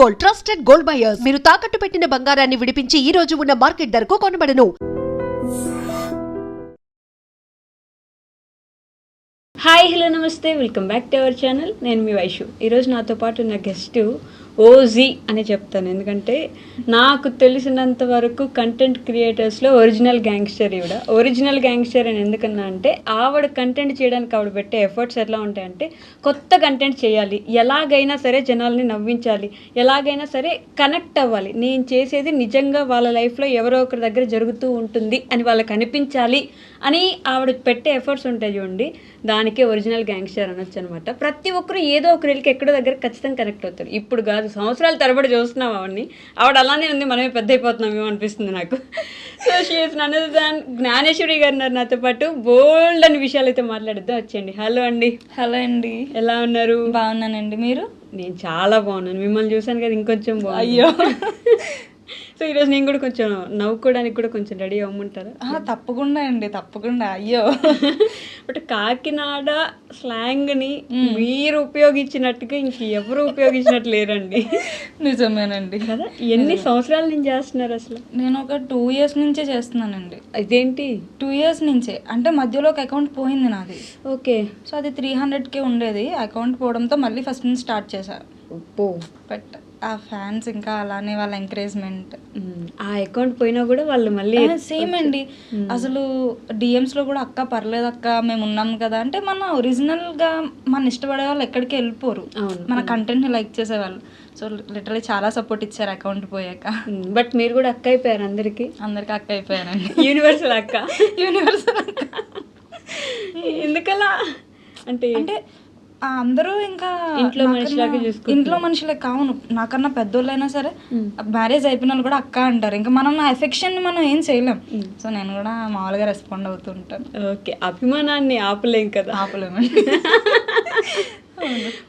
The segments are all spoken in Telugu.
Gold, trusted gold buyers. మీరు తాకట్టు పెట్టిన బంగారాన్ని విడిపించి ఈ రోజు ఉన్న మార్కెట్ ధరకు కొనబడను. హాయ్ హలో నమస్తే, welcome back to our channel. నేను మీ వైషు. ఈరోజు నాతో పాటు ఉన్న గెస్ట్ ఓజీ అని చెప్తాను, ఎందుకంటే నాకు తెలిసినంత వరకు కంటెంట్ క్రియేటర్స్లో ఒరిజినల్ గ్యాంగ్స్టర్ ఈవిడ. ఒరిజినల్ గ్యాంగ్స్టర్ అని ఎందుకన్నా అంటే ఆవిడ కంటెంట్ చేయడానికి ఆవిడ పెట్టే ఎఫర్ట్స్ ఎట్లా ఉంటాయంటే కొత్త కంటెంట్ చేయాలి, ఎలాగైనా సరే జనాల్ని నవ్వించాలి, ఎలాగైనా సరే కనెక్ట్ అవ్వాలి, నేను చేసేది నిజంగా వాళ్ళ లైఫ్లో ఎవరో ఒకరి దగ్గర జరుగుతూ ఉంటుంది అని వాళ్ళకి అనిపించాలి అని ఆవిడ పెట్టే ఎఫర్ట్స్ ఉంటాయి చూడండి, దానికే ఒరిజినల్ గ్యాంగ్స్టర్ అనొచ్చు అనమాట. ప్రతి ఒక్కరు ఏదో ఒకరికి ఎక్కడో దగ్గర ఖచ్చితంగా కనెక్ట్ అవుతారు. ఇప్పుడు కాదు, సంవత్సరాల తరబడి చూస్తున్నాం ఆవిడ అలానే ఉంది, మనమే పెద్ద అయిపోతున్నామేమో అనిపిస్తుంది నాకు. So she's none other than Jnaneshwari garu ఉన్నారు నాతో పాటు. బోల్డ్ అని విషయాలు అయితే మాట్లాడిద్దాం, వచ్చేయండి. హలో అండి. హలో అండి, ఎలా ఉన్నారు? బాగున్నానండి, మీరు? నేను చాలా బాగున్నాను, మిమ్మల్ని చూసాను కదా ఇంకొంచెం బాగుంది. అయ్యో. సో ఈరోజు నేను కూడా కొంచెం నవ్వుకోవడానికి కూడా కొంచెం రెడీ అవ్వమంటారా? తప్పకుండా అండి, తప్పకుండా. అయ్యో. బట్ కాకినాడ స్లాంగ్ని మీరు ఉపయోగించినట్టుగా ఇంక ఎవరు ఉపయోగించినట్టు లేరండి. నిజమేనండి కదా. ఎన్ని సంవత్సరాల నుంచి చేస్తున్నారు అసలు? నేను ఒక 2 years నుంచే చేస్తున్నానండి. ఇదేంటి 2 years నుంచే అంటే మధ్యలో ఒక అకౌంట్ పోయింది నాది. ఓకే. సో అది 300K ఉండేది, అకౌంట్ పోవడంతో మళ్ళీ ఫస్ట్ నుంచి స్టార్ట్ చేశాను. బట్ ఆ ఫ్యాన్స్ ఇంకా అలానే వాళ్ళ ఎంకరేజ్మెంట్, ఆ అకౌంట్ పోయినా కూడా వాళ్ళు మళ్ళీ సేమ్ అండి. అసలు డిఎమ్స్లో కూడా అక్క పర్లేదు అక్క మేము ఉన్నాం కదా అంటే, మన ఒరిజినల్గా మన ఇష్టపడే వాళ్ళు ఎక్కడికి వెళ్ళిపోరు, మన కంటెంట్ని లైక్ చేసేవాళ్ళు. సో లిటరలీ చాలా సపోర్ట్ ఇచ్చారు అకౌంట్ పోయాక. బట్ మీరు కూడా అక్క అయిపోయారు, అందరికి అక్క అయిపోయారండి. యూనివర్సల్ అక్క. యూనివర్సల్ అక్క. ఎందుకలా అంటే అందరూ ఇంకా ఇంట్లో మనుషులే కావును, నాకన్నా పెద్దోళ్ళైనా సరే మ్యారేజ్ అయిపోయిన వాళ్ళు కూడా అక్క అంటారు. ఇంకా మనం ఆ ఎఫెక్షన్ మనం ఏం చేయలేం. సో నేను కూడా మామూలుగా రెస్పాండ్ అవుతూ ఉంటాను. ఓకే. అభిమానాన్ని ఆపలేం కదా. ఆపలేమండి.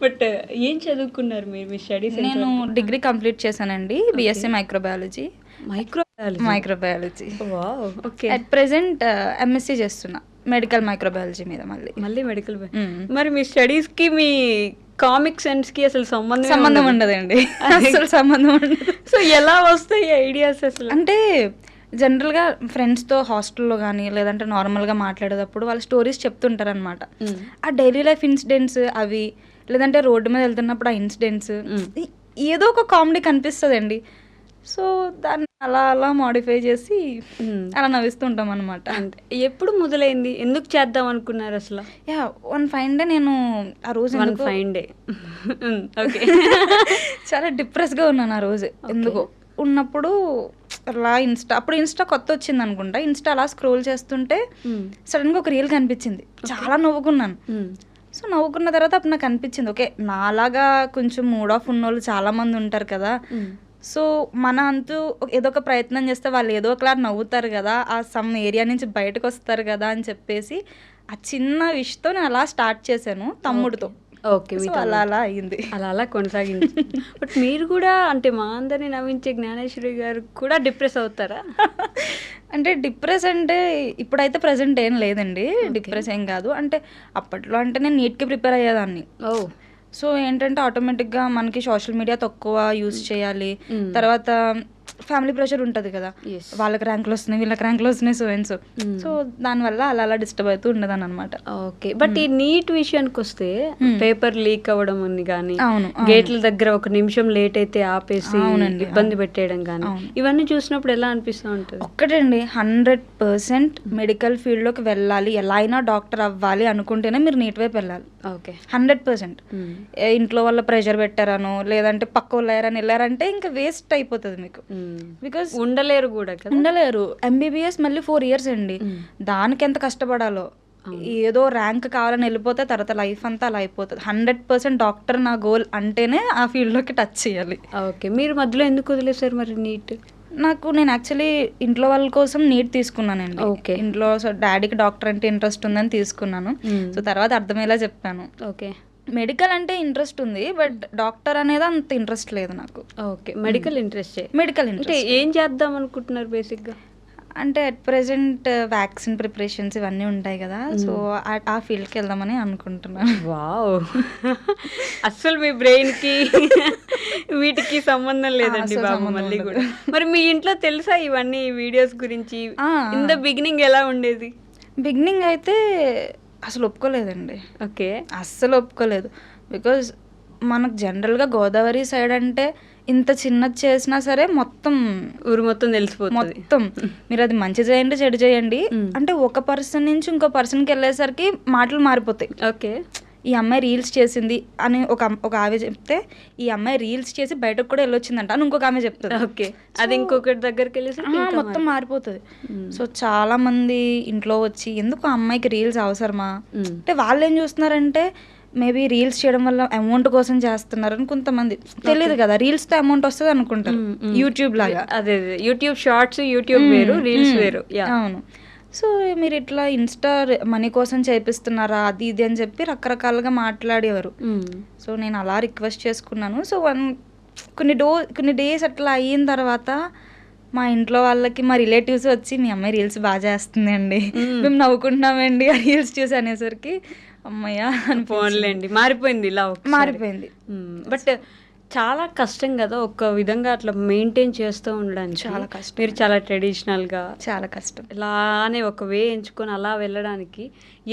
బట్ ఏం చదువుకున్నారు మీరు? మీ స్టడీస్? నేను డిగ్రీ కంప్లీట్ చేశానండి, BSc microbiology. At present MSc చేస్తున్నా మెడికల్ మైక్రోబయాలజీ మీద. మళ్ళీ మెడికల్. మరి మీ స్టడీస్ కి మీ కామిక్ సెన్స్ కి అసలు సంబంధం ఉండదండి, అసలు సంబంధం ఉండదు. సో ఎలా వస్తాయి ఐడియాస్ అసలు? అంటే జనరల్గా ఫ్రెండ్స్తో హాస్టల్లో కానీ లేదంటే నార్మల్గా మాట్లాడేటప్పుడు వాళ్ళ స్టోరీస్ చెప్తుంటారు అనమాట. ఆ డైలీ లైఫ్ ఇన్సిడెంట్స్ అవి, లేదంటే రోడ్డు మీద వెళ్తున్నప్పుడు ఆ ఇన్సిడెంట్స్ ఏదో ఒక కామెడీ కనిపిస్తుంది అండి. సో దాన్ని అలా అలా మాడిఫై చేసి అలా నవ్విస్తుంటాం అనమాట. అంటే ఎప్పుడు మొదలైంది, ఎందుకు చేద్దాం అనుకున్నారు అసలు? వన్ ఫైన్ డే నేను ఆ రోజు చాలా డిప్రెస్గా ఉన్నాను ఆ రోజు. ఎందుకో ఉన్నప్పుడు అలా అప్పుడు ఇన్స్టా కొత్త వచ్చింది అనుకుంటా. ఇన్స్టా అలా స్క్రోల్ చేస్తుంటే సడన్గా ఒక రీల్ కనిపించింది, చాలా నవ్వుకున్నాను. సో నవ్వుకున్న తర్వాత అప్పుడు నాకు అనిపించింది, ఓకే నాలాగా కొంచెం మూడ్ ఆఫ్ ఉన్న వాళ్ళు చాలా మంది ఉంటారు కదా. సో మన అంతూ ఏదో ఒక ప్రయత్నం చేస్తే వాళ్ళు ఏదో ఒకలా నవ్వుతారు కదా, ఆ సమ్ ఏరియా నుంచి బయటకు వస్తారు కదా అని చెప్పేసి ఆ చిన్న విషయంతో నేను అలా స్టార్ట్ చేశాను తమ్ముడితో. ఓకే. అలా అలా అయింది, అలా కొనసాగింది. బట్ మీరు కూడా అంటే మా అందరినీ నవ్వించే జ్ఞానేశ్వరి గారు కూడా డిప్రెస్ అవుతారా? అంటే డిప్రెస్ అంటే ఇప్పుడైతే ప్రజెంట్ ఏం లేదండి, డిప్రెస్ ఏం కాదు. అంటే అప్పట్లో అంటే నేను నీట్కి ప్రిపేర్ అయ్యేదాన్ని. సో ఏంటంటే ఆటోమేటిక్గా మనకి సోషల్ మీడియా తక్కువ యూజ్ చేయాలి, తర్వాత ఫ్యామిలీ ప్రెషర్ ఉంటుంది కదా, వాళ్ళకి ర్యాంకులు వస్తున్నాయి వీళ్ళకి ర్యాంకులు వస్తున్నాయి సో దానివల్ల అలా అలా డిస్టర్బ్ అవుతూ ఉండదాన్ని అనమాట. ఓకే. బట్ ఈ నీట్ విషయానికి వస్తే పేపర్ లీక్ అవ్వడం అని కానీ, గేట్ల దగ్గర 1 నిమిషం లేట్ అయితే ఆపేసి ఇబ్బంది పెట్టేయడం కానీ, ఇవన్నీ చూసినప్పుడు ఎలా అనిపిస్తూ ఉంటుంది? ఒక్కటండి, 100% మెడికల్ ఫీల్డ్లోకి వెళ్ళాలి, ఎలా అయినా డాక్టర్ అవ్వాలి అనుకుంటేనే మీరు నీట్ వైపు వెళ్ళాలి. ఓకే. 100%. ఇంట్లో వాళ్ళ ప్రెషర్ పెట్టారనో లేదంటే పక్క వాళ్ళు వెళ్ళారంటే ఇంకా వేస్ట్ అయిపోతుంది మీకు. బికాస్ ఉండలేరు కూడా కదా, ఉండలేరు. ఎంబీబీఎస్ మళ్ళీ 4 years అండి, దానికి ఎంత కష్టపడాలో. ఏదో ర్యాంక్ కావాలని వెళ్ళిపోతే తర్వాత లైఫ్ అంతా అలా అయిపోతుంది. 100% డాక్టర్ నా గోల్ అంటేనే ఆ ఫీల్డ్లోకి టచ్ చేయాలి. ఓకే. మీరు మధ్యలో ఎందుకు వదిలేసారు మరి నీట్? నేను యాక్చువల్లీ ఇంట్లో వాళ్ళ కోసం నీట్ తీసుకున్నానండి. ఓకే. ఇంట్లో డాడీకి డాక్టర్ అంటే ఇంట్రెస్ట్ ఉందని తీసుకున్నాను. సో తర్వాత అర్థమయ్యేలా చెప్పాను. ఓకే. మెడికల్ అంటే ఇంట్రెస్ట్ ఉంది, బట్ డాక్టర్ అనేది అంత ఇంట్రెస్ట్ లేదు నాకు. ఓకే. Medical interest. మెడికల్ అంటే ఏం చేద్దాం అనుకుంటున్నారు బేసిక్గా? అంటే అట్ ప్రెసెంట్ వ్యాక్సిన్ ప్రిపరేషన్స్ ఇవన్నీ ఉంటాయి కదా, సో ఆ ఫీల్డ్కి వెళ్దామని అనుకుంటున్నాను. వావ్, అస్సలు మీ బ్రెయిన్కి వీటికి సంబంధం లేదండి అస్సలు బాబు సంబంధం మళ్ళీ ఉండదు. కూడా. మరి మీ ఇంట్లో తెలుసా ఇవన్నీ వీడియోస్ గురించి? ఇన్ ద బిగినింగ్ ఎలా ఉండేది? బిగినింగ్ అయితే అసలు ఒప్పుకోలేదండి. ఓకే. అస్సలు ఒప్పుకోలేదు. బికాజ్ మనకు జనరల్గా గోదావరి సైడ్ అంటే ఇంత చిన్నది చేసినా సరే మొత్తం ఊరు మొత్తం తెలిసిపోతుంది. మొత్తం మీరు అది మంచి చేయండి చెడు చేయండి అంటే ఒక పర్సన్ నుంచి ఇంకో పర్సన్కి వెళ్ళేసరికి మాటలు మారిపోతాయి. ఓకే. ఈ అమ్మాయి రీల్స్ చేసింది అని ఒక ఆమె చెప్తే, ఈ అమ్మాయి రీల్స్ చేసి బయటకు కూడా వెళ్ళొచ్చిందంట అని ఇంకొక ఆమె చెప్తుంది. ఓకే. అది ఇంకొకటి దగ్గరికి వెళ్ళేసి మొత్తం మారిపోతుంది. సో చాలా మంది ఇంట్లో వచ్చి ఎందుకు ఆ అమ్మాయికి రీల్స్ అవసరమా అంటే వాళ్ళు ఏం చూస్తున్నారంటే మేబీ రీల్స్ చేయడం వల్ల అమౌంట్ కోసం చేస్తున్నారని కొంతమంది, తెలియదు కదా రీల్స్ తో అమౌంట్ వస్తుంది అనుకుంటారు యూట్యూబ్ లాగా. అదే యూట్యూబ్ షార్ట్స్, యూట్యూబ్ వేరు, రీల్స్ వేరు. అవును. సో మీరు ఇట్లా ఇన్స్టా మనీ కోసం చేపిస్తున్నారా అది ఇది అని చెప్పి రకరకాలుగా మాట్లాడేవారు. సో నేను అలా రిక్వెస్ట్ చేసుకున్నాను. సో కొన్ని డేస్ అట్లా అయిన తర్వాత మా ఇంట్లో వాళ్ళకి మా రిలేటివ్స్ వచ్చి మీ అమ్మాయి రీల్స్ బాగా చేస్తుందండి, మేము నవ్వుకుంటున్నామండి ఆ రీల్స్ చూసి అనేసరికి అమ్మయ్య అని ఫోన్లేండి మారిపోయింది, ఇలా మారిపోయింది. బట్ చాలా కష్టం కదా ఒక విధంగా అట్లా మెయింటైన్ చేస్తూ ఉండడానికి. చాలా కష్టం. మీరు చాలా ట్రెడిషనల్గా, చాలా కష్టం ఇలానే ఒక వే ఎంచుకొని అలా వెళ్ళడానికి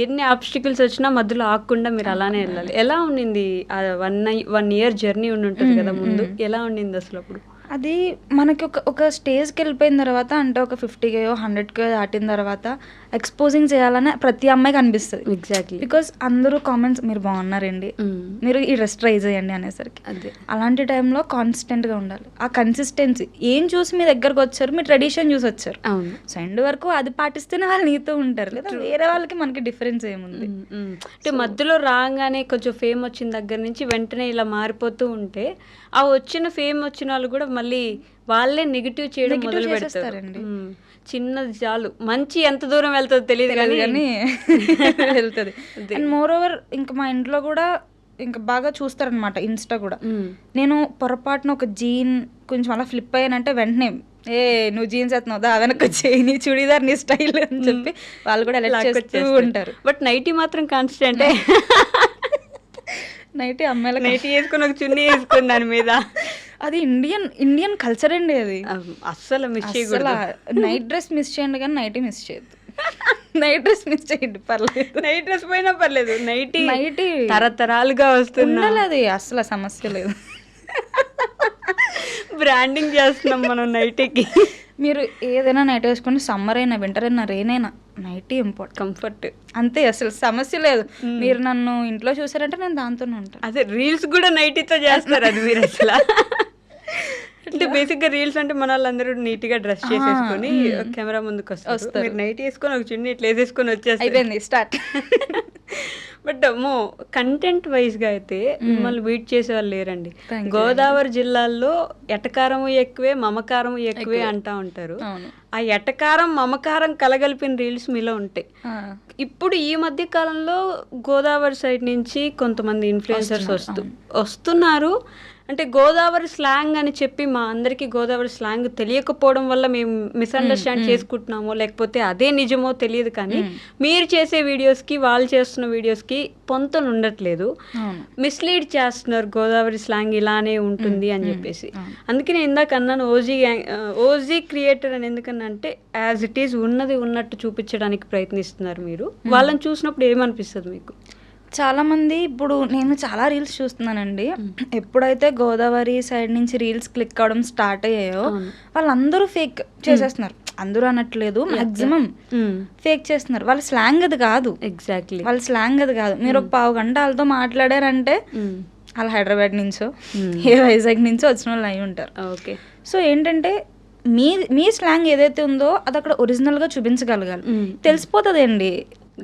ఎన్ని ఆబ్స్టికల్స్ వచ్చినా మధ్యలో ఆగకుండా మీరు అలానే వెళ్ళాలి. ఎలా ఉండింది ఆ 1 year జర్నీ ఉంటుంది కదా ముందు, ఎలా ఉండింది అసలు అప్పుడు? అది మనకి ఒక స్టేజ్కి వెళ్ళిపోయిన తర్వాత అంటే ఒక 50K 100K దాటిన తర్వాత ఎక్స్పోజింగ్ చేయాలని ప్రతి అమ్మాయికి అనిపిస్తుంది. ఎగ్జాక్ట్లీ. బికాస్ అందరూ కామెంట్స్ మీరు బాగున్నారండి, మీరు ఈ డ్రెస్ ట్రై చేయండి అనేసరికి అదే అలాంటి టైంలో కాన్స్టెంట్గా ఉండాలి. ఆ కన్సిస్టెన్సీ ఏం చూసి మీ దగ్గరకు వచ్చారు, మీ ట్రెడిషన్ చూసి వచ్చారు. అవును. సో ఎండ్ వరకు అది పాటిస్తేనే వాళ్ళు నీతో ఉంటారు, లేదా వేరే వాళ్ళకి మనకి డిఫరెన్స్ ఏముంది. అంటే మధ్యలో రాగానే కొంచెం ఫేమ్ వచ్చిన దగ్గర నుంచి వెంటనే ఇలా మారిపోతూ ఉంటే ఆ వచ్చిన ఫేమ్ వచ్చిన వాళ్ళు కూడా మళ్ళీ వాళ్ళే నెగిటివ్ చేయడం మొదలు పెడతారండి. చిన్నది చాలు, మంచి ఎంత దూరం వెళ్తుందో తెలియదు కానీ వెళ్తుంది. అండ్ మోర్ ఓవర్ ఇంకా మా ఇంట్లో కూడా ఇంకా బాగా చూస్తారనమాట ఇన్స్టా కూడా. నేను పొరపాటున ఒక జీన్ కొంచెం అలా ఫ్లిప్ అయ్యానంటే వెంటనే నువ్వు జీన్స్ ఎత్తున్నావు వెనక్కి వచ్చేయి, నీ చుడీదార్ నీ స్టైల్ అని చెప్పి వాళ్ళు కూడా ఎలా చేస్తూ ఉంటారు. బట్ నైటీ మాత్రం కాన్స్టెంట్. నైటీ అమ్మాయిలకు నైటీ వేసుకొని ఒక చున్నీ వేసుకుని దాని మీద, అది ఇండియన్ కల్చర్ అండి. అది అస్సలు మిస్ చేయకూడదు. నైట్ డ్రెస్ మిస్ చేయండి కానీ నైటీ మిస్ చేయొద్దు. నైట్ డ్రెస్ మిస్ చేయండి పర్లేదు, నైట్ డ్రెస్ పోయినా పర్లేదు, నైటీ తరతరాలుగా వస్తుంది, అది అసలు సమస్య లేదు. బ్రాండింగ్ చేస్తున్నాం మనం నైటీకి. మీరు ఏదైనా నైట్ వేసుకొని సమ్మర్ అయినా వింటర్ అయినా రెయిన్ అయినా నైటీ ఇంపార్టెంట్, కంఫర్ట్ అంతే, అసలు సమస్య లేదు. మీరు నన్ను ఇంట్లో చూసారంటే నేను దాంతోనే ఉంటాను. అదే రీల్స్ కూడా నైటీతో చేస్తారు, అది మీరు అసలు అంటే బేసిక్ గా రీల్స్ అంటే మన వాళ్ళందరూ నీట్ గా డ్రెస్ చేసేసుకొని కెమెరా ముందుకు వస్తారు, మీరు నైట్ వేసుకొని ఒక చున్నీ ఇట్లా వేసేసుకొని వచ్చేసి అయిపోయింది స్టార్ట్. బట్ కంటెంట్ వైజ్ గా అయితే మిమ్మల్ని బీట్ చేసే వాళ్ళు లేరండి. గోదావరి జిల్లాల్లో ఎటకారము ఎక్కువే మమకారము ఎక్కువే అంటా ఉంటారు. ఆ ఎటకారం మమకారం కలగలిపిన రీల్స్ మీలో ఉంటాయి. ఇప్పుడు ఈ మధ్య కాలంలో గోదావరి సైడ్ నుంచి కొంతమంది ఇన్ఫ్లుయెన్సర్స్ వస్తున్నారు. అంటే గోదావరి స్లాంగ్ అని చెప్పి మా అందరికీ గోదావరి స్లాంగ్ తెలియకపోవడం వల్ల మేము మిస్అండర్స్టాండ్ చేసుకుంటున్నామో లేకపోతే అదే నిజమో తెలియదు, కానీ మీరు చేసే వీడియోస్కి వాళ్ళు చేస్తున్న వీడియోస్కి పొంతన ఉండట్లేదు, మిస్లీడ్ చేస్తున్నారు గోదావరి స్లాంగ్ ఇలానే ఉంటుంది అని చెప్పేసి. అందుకే నేను ఇందాక అన్నాను ఓజీ క్రియేటర్ అని, ఎందుకన్నా అంటే యాజ్ ఇట్ ఈజ్ ఉన్నది ఉన్నట్టు చూపించడానికి ప్రయత్నిస్తున్నారు మీరు. వాళ్ళని చూసినప్పుడు ఏమనిపిస్తుంది మీకు? చాలామంది ఇప్పుడు నేను చాలా రీల్స్ చూస్తున్నానండి, ఎప్పుడైతే గోదావరి సైడ్ నుంచి రీల్స్ క్లిక్ అవడం స్టార్ట్ అయ్యాయో వాళ్ళందరూ ఫేక్ చేసేస్తున్నారు. అందరూ అనట్లేదు, మాక్సిమం ఫేక్ చేస్తున్నారు. వాళ్ళ స్లాంగ్ అది కాదు. ఎగ్జాక్ట్లీ వాళ్ళ స్లాంగ్ అది కాదు. మీరు ఒక పావు గంట వాళ్ళతో మాట్లాడారంటే వాళ్ళు హైదరాబాద్ నుంచో ఏ వైజాగ్ నుంచో వచ్చిన వాళ్ళు అయి ఉంటారు. ఓకే. సో ఏంటంటే మీ స్లాంగ్ ఏదైతే ఉందో అది అక్కడ ఒరిజినల్గా చూపించగలగాలి. తెలిసిపోతుంది అండి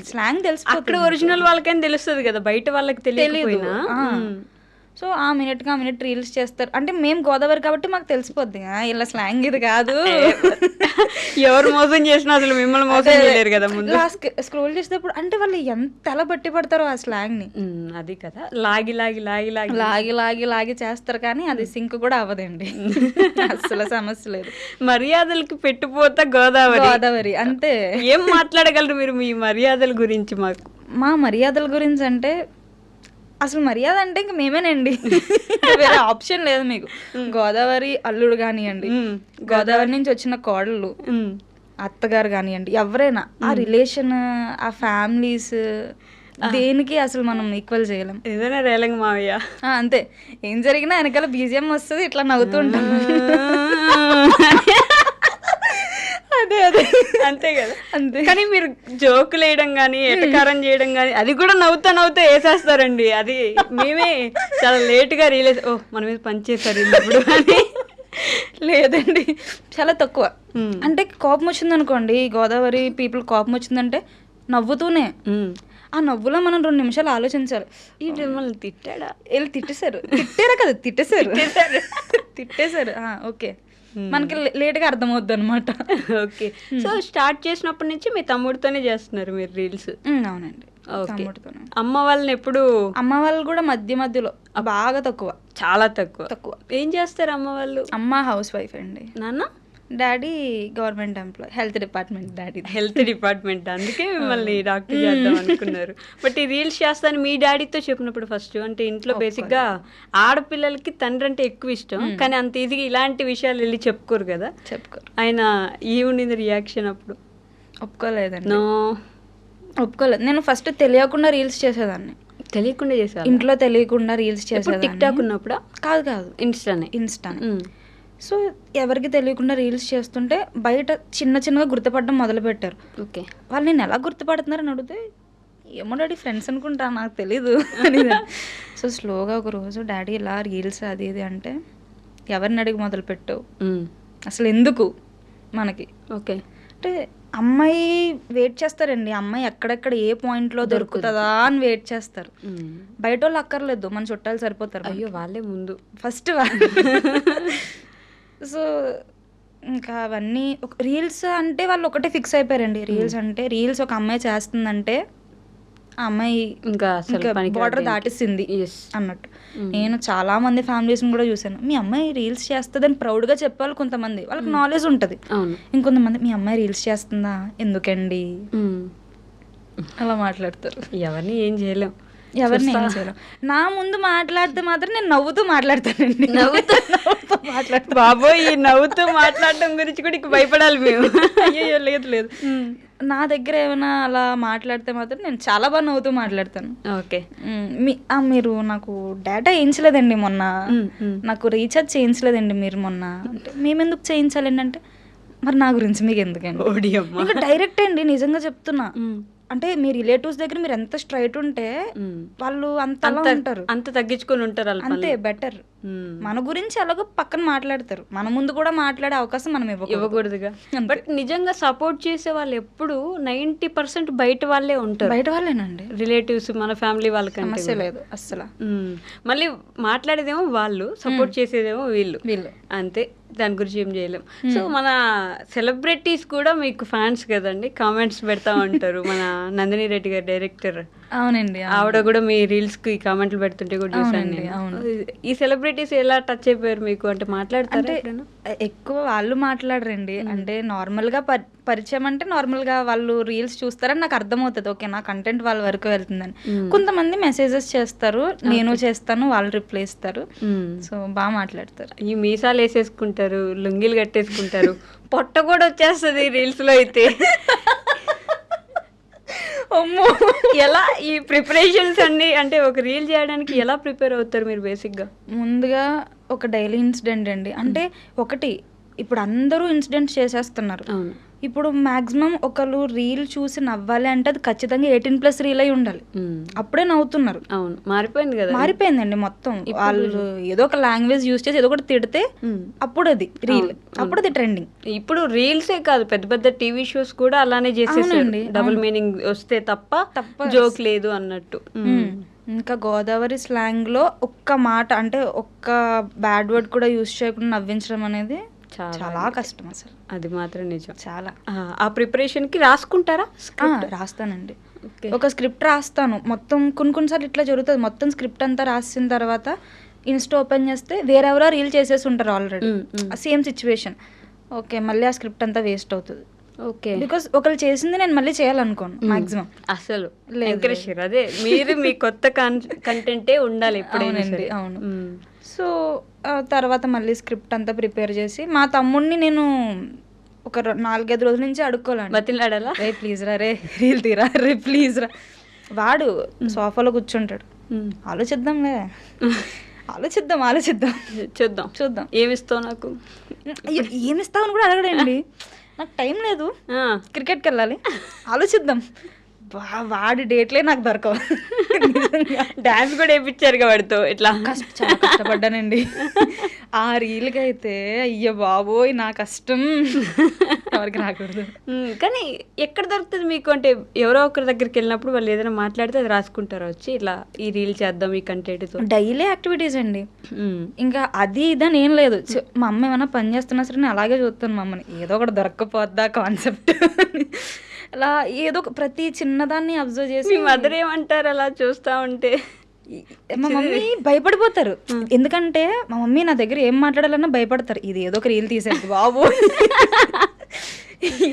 స్లాంగ్, తెలిసిపోతుంది. అక్కడ ఒరిజినల్ వాళ్ళకైనా తెలుస్తుంది కదా, బయట వాళ్ళకి తెలియకపోయినా. సో ఆ మినిట్ రీల్స్ చేస్తారు. అంటే మేము గోదావరి కాబట్టి మాకు తెలిసిపోద్ది ఇలా స్లాంగ్ ఇది కాదు. ఎవరు మోసం చేసినా అసలు మిమ్మల్ని మోసం చేయలేరు కదా ముందు. స్క్రోల్ చేసేటప్పుడు అంటే వాళ్ళు ఎంత ఎలా బట్టి పడతారో ఆ స్లాంగ్ ని. అది కదా, లాగి లాగి లాగి లాగి లాగి లాగి లాగి చేస్తారు కానీ అది సింక్ కూడా అవ్వదండి. అసలు సమస్య లేదు. మర్యాదలకి పెట్టుపోతా గోదావరి అంతే. ఏం మాట్లాడగలరు మీరు మీ మర్యాదల గురించి? మా మర్యాదల గురించి అంటే అసలు మర్యాద అంటే ఇంక మేమేనండి, వేరే ఆప్షన్ లేదు మీకు. గోదావరి అల్లుడు కానివ్వండి, గోదావరి నుంచి వచ్చిన కోడళ్ళు, అత్తగారు కానివ్వండి, ఎవరైనా ఆ రిలేషన్, ఆ ఫ్యామిలీస్, దేనికి అసలు మనం ఈక్వల్ చేయలేం. ఏదైనా రేలంగ మావయ్య అంతే. ఏం జరిగినా వెనకాల బీజిఎం వస్తుంది, ఇట్లా నవ్వుతూ ఉంటాం. అదే అంతే కదా. అంతే. కానీ మీరు జోకులు వేయడం కానీ ఎటకారం చేయడం కానీ అది కూడా నవ్వుతా వేసేస్తారండి. అది మేమే చాలా లేట్గా రియలైజ్, ఓ మన మీద పనిచేస్తారు ఇప్పుడు అని. లేదండి, చాలా తక్కువ. అంటే కోపం వచ్చింది అనుకోండి, గోదావరి పీపుల్ కోపం వచ్చిందంటే నవ్వుతూనే, ఆ నవ్వులో మనం 2 నిమిషాలు ఆలోచించాలి. ఈ మిమ్మల్ని తిట్టాడా? వీళ్ళు తిట్టారా కదా, తిట్టేశారు ఓకే, మనకి లేట్గా అర్థమవుద్ది అనమాట. ఓకే. సో స్టార్ట్ చేసినప్పటి నుంచి మీ తమ్ముడితోనే చేస్తున్నారు మీరు రీల్స్? అవునండి, తమ్ముడితోనే. అమ్మ వాళ్ళని ఎప్పుడు? అమ్మ వాళ్ళు కూడా మధ్యలో బాగా తక్కువ, చాలా తక్కువ. ఏం చేస్తారు అమ్మ వాళ్ళు? అమ్మ హౌస్ వైఫ్ అండి. నాన్న? Daddy government employee, health department. Daddy health department, అందుకే మిమ్మల్ని డాక్టర్ చేద్దాం అనుకున్నారు. బట్ ఈ రీల్స్ చేస్తాను మీ డాడీతో చెప్పినప్పుడు ఫస్ట్ అంటే ఇంట్లో బేసిక్గా ఆడపిల్లలకి తండ్రి అంటే ఎక్కువ ఇష్టం, కానీ అంత ఈజీగా ఇలాంటి విషయాలు వెళ్ళి చెప్పుకోరు కదా. ఆయన ఉండింది రియాక్షన్ అప్పుడు? ఒప్పుకోలేదండి. ఒప్పుకోలేదు. నేను ఫస్ట్ తెలియకుండా రీల్స్ చేసేదాన్ని. తెలియకుండా చేసేదాన్ని? ఇంట్లో తెలియకుండా రీల్స్ చేసేదాన్ని. టిక్ టాక్ ఉన్నప్పుడా? కాదు, ఇన్స్టానే. సో ఎవరికి తెలియకుండా రీల్స్ చేస్తుంటే బయట చిన్నగా గుర్తుపడడం మొదలుపెట్టారు. ఓకే. వాళ్ళు నేను ఎలా గుర్తుపడుతున్నారని అడిగితే, ఏమో డాడీ ఫ్రెండ్స్ అనుకుంటా, నాకు తెలీదు అని. సో స్లోగా ఒక రోజు డాడీ ఇలా రీల్స్ అది ఇది అంటే, ఎవరిని అడిగి మొదలుపెట్టావు అసలు, ఎందుకు మనకి? ఓకే. అంటే అమ్మాయి వెయిట్ చేస్తారండి, అమ్మాయి ఎక్కడెక్కడ ఏ పాయింట్లో దొరుకుతుందా అని వెయిట్ చేస్తారు. బయట వాళ్ళు అక్కర్లేదు, మన చుట్టాలు సరిపోతారు. అయ్యో, వాళ్ళే ముందు ఫస్ట్. సో ఇంకా అవన్నీ రీల్స్ అంటే వాళ్ళు ఒకటే ఫిక్స్ అయిపోయారండి. రీల్స్ ఒక అమ్మాయి చేస్తుందంటే ఆ అమ్మాయి ఇంకా బార్డర్ దాటిస్తుంది అన్నట్టు. నేను చాలా మంది ఫ్యామిలీస్ని కూడా చూసాను, మీ అమ్మాయి రీల్స్ చేస్తుందని ప్రౌడ్గా చెప్పాలి కొంతమంది, వాళ్ళకి నాలెడ్జ్ ఉంటుంది. ఇంకొంతమంది మీ అమ్మాయి రీల్స్ చేస్తుందా, ఎందుకండి అలా మాట్లాడతారు. ఎవరిని ఏం చేయలేం. నా ముందు మాట్లాడితే మాత్రం నేను నవ్వుతూ మాట్లాడతానండి. బాబోయ్, ఈ నవ్వుతూ మాట్లాడటం గురించి కూడా ఇక భయపడాలి మేము. అయ్యో లేదు. నా దగ్గర ఏమైనా అలా మాట్లాడితే మాత్రం నేను చాలా బాగా నవ్వుతూ మాట్లాడతాను. ఓకే. మీరు నాకు డేటా వేయించలేదండి మొన్న, నాకు రీఛార్జ్ చేయించలేదండి మీరు మొన్న అంటే, మేమెందుకు చేయించాలండి అంటే, మరి నా గురించి మీకు ఎందుకండి? ఇంకా డైరెక్ట్ అండి, నిజంగా చెప్తున్నా. అంటే మీ రిలేటివ్స్ దగ్గర మీరు ఎంత స్ట్రైట్ ఉంటే వాళ్ళు అంత ఉంటారు, అంత తగ్గించుకొని ఉంటారు. అంతే బెటర్. మన గురించి అలాగో పక్కన మాట్లాడతారు, మన ముందు కూడా మాట్లాడే అవకాశం మనం ఇవ్వకూడదుగా. బట్ నిజంగా సపోర్ట్ చేసే వాళ్ళు ఎప్పుడు 90% బయట వాళ్ళే ఉంటారు. బయట వాళ్ళేనండి, రిలేటివ్స్, మన ఫ్యామిలీ వాళ్ళకి సమస్య లేదు అస్సలు. మళ్ళీ మాట్లాడేదేమో వాళ్ళు, సపోర్ట్ చేసేదేమో వీళ్ళు. అంతే, దాని గురించి ఏం చేయలేం. సో మన సెలబ్రిటీస్ కూడా మీకు ఫ్యాన్స్ కదండి, కామెంట్స్ పెడతా ఉంటారు. మన నందిని రెడ్డి గారు డైరెక్టర్, అవునండి, ఆవిడ కూడా మీ రీల్స్ కి కామెంట్లు పెడుతుంటే కూడా చూసాను. ఈ సెలబ్రిటీస్ ఎలా టచ్ అయిపోయారు మీకు? అంటే మాట్లాడతారు ఎక్కువ? వాళ్ళు మాట్లాడరండి, అంటే నార్మల్ గా పరిచయం అంటే నార్మల్ గా వాళ్ళు రీల్స్ చూస్తారని నాకు అర్థమవుతుంది. ఓకే, నా కంటెంట్ వాళ్ళ వరకు వెళ్తుందని. కొంతమంది మెసేజెస్ చేస్తారు, నేను చేస్తాను, వాళ్ళు రిప్లై ఇస్తారు. సో బాగా మాట్లాడతారు. ఈ మీసాలు వేసేసుకుంటారు, లుంగీలు కట్టేసుకుంటారు, పొట్ట కూడా వచ్చేస్తుంది రీల్స్ లో అయితే. ఎలా ఈ ప్రిపరేషన్స్ అన్ని, అంటే ఒక రీల్ చేయడానికి ఎలా ప్రిపేర్ అవుతారు మీరు? బేసిక్గా ముందుగా ఒక డైలీ ఇన్సిడెంట్ అండి. అంటే ఒకటి, ఇప్పుడు అందరూ ఇన్సిడెంట్స్ చేసేస్తున్నారు. ఇప్పుడు మాక్సిమం ఒకళ్ళు రీల్ చూసి నవ్వాలి అంటే అది ఖచ్చితంగా 18+ రీల్ అయి ఉండాలి, అప్పుడే నవ్వుతున్నారు. అవును, మారిపోయింది కదా, మారిపోయిందండి మొత్తం. వాళ్ళు ఏదో ఒక లాంగ్వేజ్ యూజ్ చేసి ఏదో ఒకటి తిడితే అప్పుడు అది రీల్, అప్పుడు అది ట్రెండింగ్. ఇప్పుడు రీల్సే కాదు, పెద్ద పెద్ద టీవీ షోస్ కూడా అలానే చేసేసారండి. డబుల్ మీనింగ్ వస్తే తప్ప జోక్ లేదు అన్నట్టు. ఇంకా గోదావరి స్లాంగ్లో ఒక్క మాట అంటే ఒక్క బ్యాడ్ వర్డ్ కూడా యూజ్ చేయకుండా నవ్వించడం అనేది చాలా కష్టం అసలు. అది మాత్రం నిజం. చాలా. ఆ ప్రిపరేషన్కి రాసుకుంటారా? రాస్తానండి. ఒక స్క్రిప్ట్ రాస్తాను మొత్తం. కొన్నిసార్లు ఇట్లా జరుగుతుంది, మొత్తం స్క్రిప్ట్ అంతా రాసిన తర్వాత ఇన్స్టా ఓపెన్ చేస్తే వేరెవరో రీల్ చేసేసి ఉంటారు ఆల్రెడీ, సేమ్ సిచ్యువేషన్. ఓకే, మళ్ళీ ఆ స్క్రిప్ట్ అంతా వేస్ట్ అవుతుంది. ఓకే, బికాస్ ఒకళ్ళు చేసింది నేను మళ్ళీ చేయాలనుకోను మాక్సిమం. అసలు అదే మీరు మీ కొత్త కంటెంటే ఉండాలి ఎప్పుడైనా. అవును. సో తర్వాత మళ్ళీ స్క్రిప్ట్ అంతా ప్రిపేర్ చేసి మా తమ్ముడిని నేను ఒక 4-5 రోజుల నుంచి అడుక్కోవాలండి. బతిలాడాలా? రే ప్లీజ్ రా, రే రీల్ తీరా, రే ప్లీజ్ రా. వాడు సోఫాలో కూర్చుంటాడు. ఆలోచిద్దాంలే, చూద్దాం ఏమిస్తావు నాకు, ఏమిస్తావు అని కూడా అడగడండి. నాకు టైం లేదు, క్రికెట్కి వెళ్ళాలి, ఆలోచిద్దాం. వాడి డేట్లే నాకు దొరకవు. డాన్స్ కూడా వేయించారు వాడితో. ఇట్లా చాలా కష్టపడ్డానండి ఆ రీల్కి అయితే. అయ్యో బాబోయ్, నా కష్టం ఎవరికి రాకూడదు. కానీ ఎక్కడ దొరుకుతుంది మీకు? అంటే ఎవరో ఒకరి దగ్గరికి వెళ్ళినప్పుడు వాళ్ళు ఏదైనా మాట్లాడితే అది రాసుకుంటారు వచ్చి, ఇట్లా ఈ రీల్ చేద్దాం ఈ కంటెంట్తో. డైలీ యాక్టివిటీస్ అండి, ఇంకా అది ఇదని ఏం లేదు. మా అమ్మ ఏమైనా పని చేస్తున్నా సరే నేను అలాగే చూస్తాను మా అమ్మని, ఏదో ఒకటి దొరక్కపోద్దా కాన్సెప్ట్. అలా ఏదో ప్రతి చిన్నదాన్ని అబ్జర్వ్ చేసి. మదర్ ఏమంటారు అలా చూస్తా ఉంటే? మా మమ్మీ భయపడిపోతారు, ఎందుకంటే మా మమ్మీ నా దగ్గర ఏం మాట్లాడాలన్నా భయపడతారు. ఇది ఏదో ఒక రీల్ తీసేది బాబు,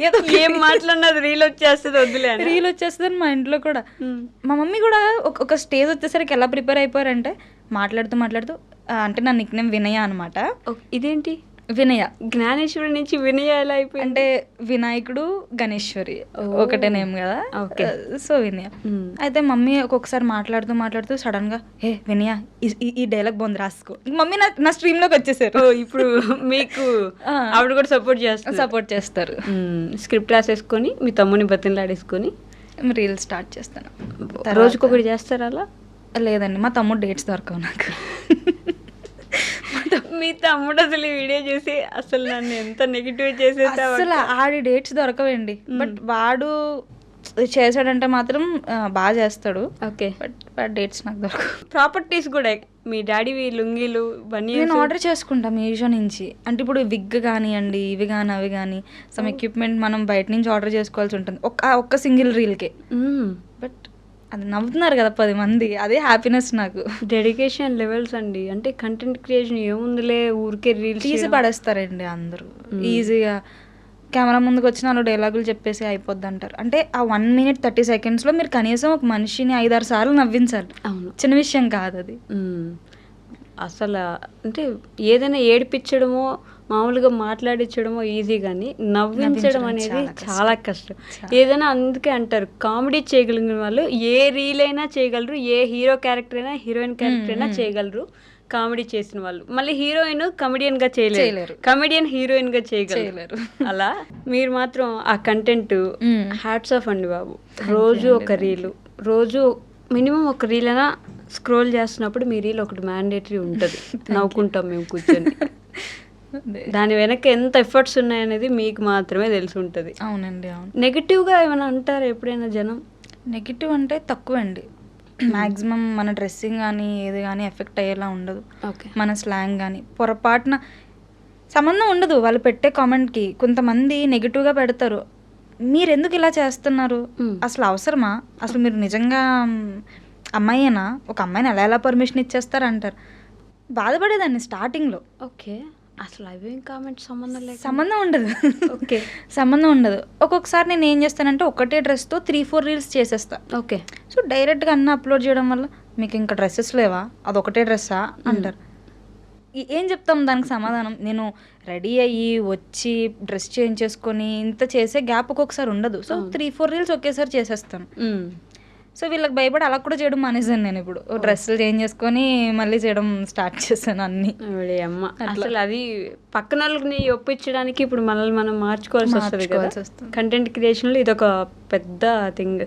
ఏదో ఏం మాట్లాడినది రీల్ వచ్చేస్తుంది, వద్దులే రీల్ వచ్చేస్తుంది. మా ఇంట్లో కూడా మా మమ్మీ కూడా ఒక స్టేజ్ వచ్చేసరికి ఎలా ప్రిపేర్ అయిపోయారంటే మాట్లాడుతూ అంటే నా నిక్ నేమ్ వినయ అనమాట. ఇదేంటి వినయ? జ్ఞానేశ్వరి నుంచి వినయ ఎలా అయిపోయింది? అంటే వినాయకుడు గణేశ్వరి ఒకటే నేమ్ కదా, సో వినయ. అయితే మమ్మీ ఒక్కొక్కసారి మాట్లాడుతూ సడన్ గా ఏ వినయ ఈ డైలాగ్ బాగుంది రాసుకో. మమ్మీ నా స్ట్రీమ్ లోకి వచ్చేసారు. ఇప్పుడు మీకు ఆవిడ కూడా సపోర్ట్ చేస్తారు. స్క్రిప్ట్ రాసేసుకొని మీ తమ్ముని బతిలాడేసుకొని రీల్ స్టార్ట్ చేస్తాను. రోజుకొకటి చేస్తారా అలా? లేదండి, మా తమ్ముడు డేట్స్ దొరకవు నాకు. మీ తమ్ముడు అసలు వీడియో చేసి అసలు నన్ను ఎంత నెగిటివ్ చేసేది. అసలు ఆడి డేట్స్ దొరకవండి, బట్ వాడు చేశాడంటే మాత్రం బాగా చేస్తాడు. ఓకే, బట్ డేట్స్ నాకు దొరకవు. ప్రాపర్టీస్ కూడా మీ డాడీ లుంగీలు బన్నీ నేను ఆర్డర్ చేసుకుంటాం మీషో నుంచి. అంటే ఇప్పుడు విగ్ కానివ్వండి, ఇవి కానీ అవి కానీ సమ్ ఎక్విప్మెంట్ మనం బయట నుంచి ఆర్డర్ చేసుకోవాల్సి ఉంటుంది ఒక్క సింగిల్ రీల్కే. బట్ అది నవ్వుతున్నారు కదా 10 మంది, అదే హ్యాపీనెస్ నాకు. డెడికేషన్ లెవెల్స్ అండి. అంటే కంటెంట్ క్రియేషన్ ఏముందిలే, ఊరికే రీల్స్ తీసి పడేస్తారండి అందరూ ఈజీగా. కెమెరా ముందుకు వచ్చిన వాళ్ళు డైలాగులు చెప్పేసి అయిపోద్ది అంటారు. అంటే ఆ 1 minute 30 seconds మీరు కనీసం ఒక మనిషిని 5-6 సార్లు నవ్వించాలి. అవును, చిన్న విషయం కాదు అది. అసలు అంటే ఏదైనా ఏడిపించడమో మామూలుగా మాట్లాడించడమో ఈజీ, కానీ నవ్వించడం అనేది చాలా కష్టం. ఏదైనా అందుకే అంటారు కామెడీ చేయగలిగిన వాళ్ళు ఏ రీల్ అయినా చేయగలరు, ఏ హీరో క్యారెక్టర్ అయినా హీరోయిన్ క్యారెక్టర్ అయినా చేయగలరు. కామెడీ చేసిన వాళ్ళు మళ్ళీ హీరోయిన్ కమెడియన్ గా చేయలేరు, కమెడియన్ హీరోయిన్ గా చేయగలరు. అలా మీరు మాత్రం ఆ కంటెంట్ హ్యాట్స్ ఆఫ్ అండి బాబు. రోజు ఒక రీలు, రోజు మినిమం ఒక రీల్ అయినా స్క్రోల్ చేస్తున్నప్పుడు మీ రీల్ ఒకటి మ్యాండేటరీ ఉంటుంది. నవ్వుకుంటాం మేము కూర్చొని. దాని వెనక ఎంత ఎఫర్ట్స్ ఉన్నాయనేది మీకు మాత్రమే తెలిసి ఉంటుంది. అవునండి, అవును. నెగిటివ్గా ఏమైనా అంటారు ఎప్పుడైనా జనం? నెగిటివ్ అంటే తక్కువ అండి. మ్యాక్సిమం మన డ్రెస్సింగ్ కానీ ఏది కానీ ఎఫెక్ట్ అయ్యేలా ఉండదు. మన స్లాంగ్ కానీ పొరపాటున సంబంధం ఉండదు వాళ్ళు పెట్టే కామెంట్కి. కొంతమంది నెగిటివ్గా పెడతారు, మీరు ఎందుకు ఇలా చేస్తున్నారు, అసలు అవసరమా, అసలు మీరు నిజంగా అమ్మాయినా, ఒక అమ్మాయిని ఎలా పర్మిషన్ ఇచ్చేస్తారు అంటారు. బాధపడేదాన్ని స్టార్టింగ్లో. ఓకే, అసలు అవేం కామెంట్స్ సంబంధం ఉండదు. ఓకే, సంబంధం ఉండదు. ఒక్కొక్కసారి నేను ఏం చేస్తానంటే ఒకటే డ్రెస్తో 3-4 రీల్స్ చేసేస్తా. ఓకే, సో డైరెక్ట్గా అన్నీ అప్లోడ్ చేయడం వల్ల మీకు ఇంకా డ్రెస్సెస్ లేవా, అదొకటే డ్రెస్సా అంటారు. ఏం చెప్తాం దానికి సమాధానం? నేను రెడీ అయ్యి వచ్చి డ్రెస్ చేంజ్ చేసుకొని ఇంత చేసే గ్యాప్ ఒక్కొక్కసారి ఉండదు. సో 3-4 రీల్స్ ఒకేసారి చేసేస్తాను. సో వీళ్ళకి భయపడి అలా కూడా చేయడం మానేసాను నేను. ఇప్పుడు డ్రెస్సులు చేంజ్ చేసుకొని మళ్ళీ చేయడం స్టార్ట్ చేశాను అన్ని. అమ్మ అసలు అది పక్కన వాళ్ళని ఒప్పించడానికి ఇప్పుడు మనల్ని మనం మార్చుకోవాల్సి వస్తుంది కదా. కంటెంట్ క్రియేషన్లో ఇదొక పెద్ద థింగ్.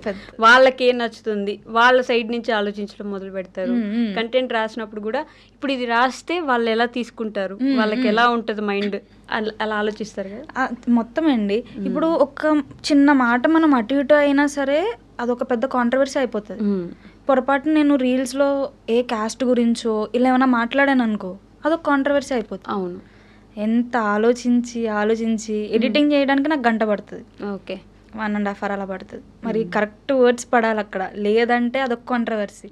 వాళ్ళకి ఏం నచ్చుతుంది వాళ్ళ సైడ్ నుంచి ఆలోచించడం మొదలు పెడతారు. కంటెంట్ రాసినప్పుడు కూడా ఇప్పుడు ఇది రాస్తే వాళ్ళు ఎలా తీసుకుంటారు, వాళ్ళకి ఎలా ఉంటుంది మైండ్, అలా ఆలోచిస్తారు కదా మొత్తం అండి. ఇప్పుడు ఒక చిన్న మాట మనం అటు ఇటు అయినా సరే అదొక పెద్ద కాంట్రవర్సీ అయిపోతుంది. పొరపాటు నేను రీల్స్లో ఏ క్యాస్ట్ గురించో ఇలా ఏమైనా మాట్లాడాను అనుకో, అదొక కాంట్రవర్సీ అయిపోతుంది. అవును. ఎంత ఆలోచించి ఎడిటింగ్ చేయడానికి నాకు గంట పడుతుంది. ఓకే. 1.5 hour అలా పడుతుంది. మరి కరెక్ట్ వర్డ్స్ పడాలి అక్కడ, లేదంటే అదొక కాంట్రవర్సీ.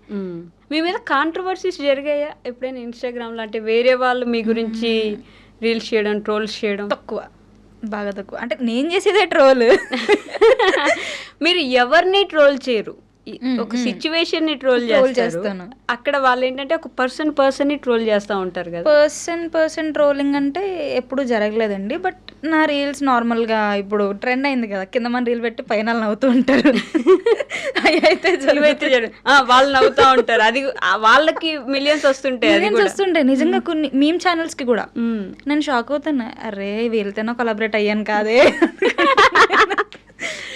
మీ మీద కాంట్రవర్సీస్ జరిగాయా ఎప్పుడైనా ఇన్స్టాగ్రామ్లో? అంటే వేరే వాళ్ళు మీ గురించి రీల్స్ చేయడం, ట్రోల్స్ చేయడం? తక్కువ, బాగా తక్కువ. అంటే నేను చేసేదే ట్రోల్. మీరు ఎవరిని ట్రోల్ చేయరు, ఒక సిచ్యువేషన్ ని ట్రోల్ చేస్తాను. అక్కడ వాళ్ళు ఏంటంటే ఒక పర్సన్ ని ట్రోల్ చేస్తూ ఉంటారు కదా. పర్సన్ ట్రోలింగ్ అంటే ఎప్పుడు జరగలేదండి. బట్ నా రీల్స్ నార్మల్గా ఇప్పుడు ట్రెండ్ అయింది కదా, కింద మన రీల్ పెట్టి పైన నవ్వుతూ ఉంటారు. అయితే వాళ్ళు నవ్వుతూ ఉంటారు, అది వాళ్ళకి మిలియన్స్ వస్తుంటాయి నిజంగా. కొన్ని మీమ్ ఛానల్స్ కి కూడా నేను షాక్ అవుతున్నా, అరే వీళ్ళతోనో కొలాబరేట్ అయ్యాను కాదే.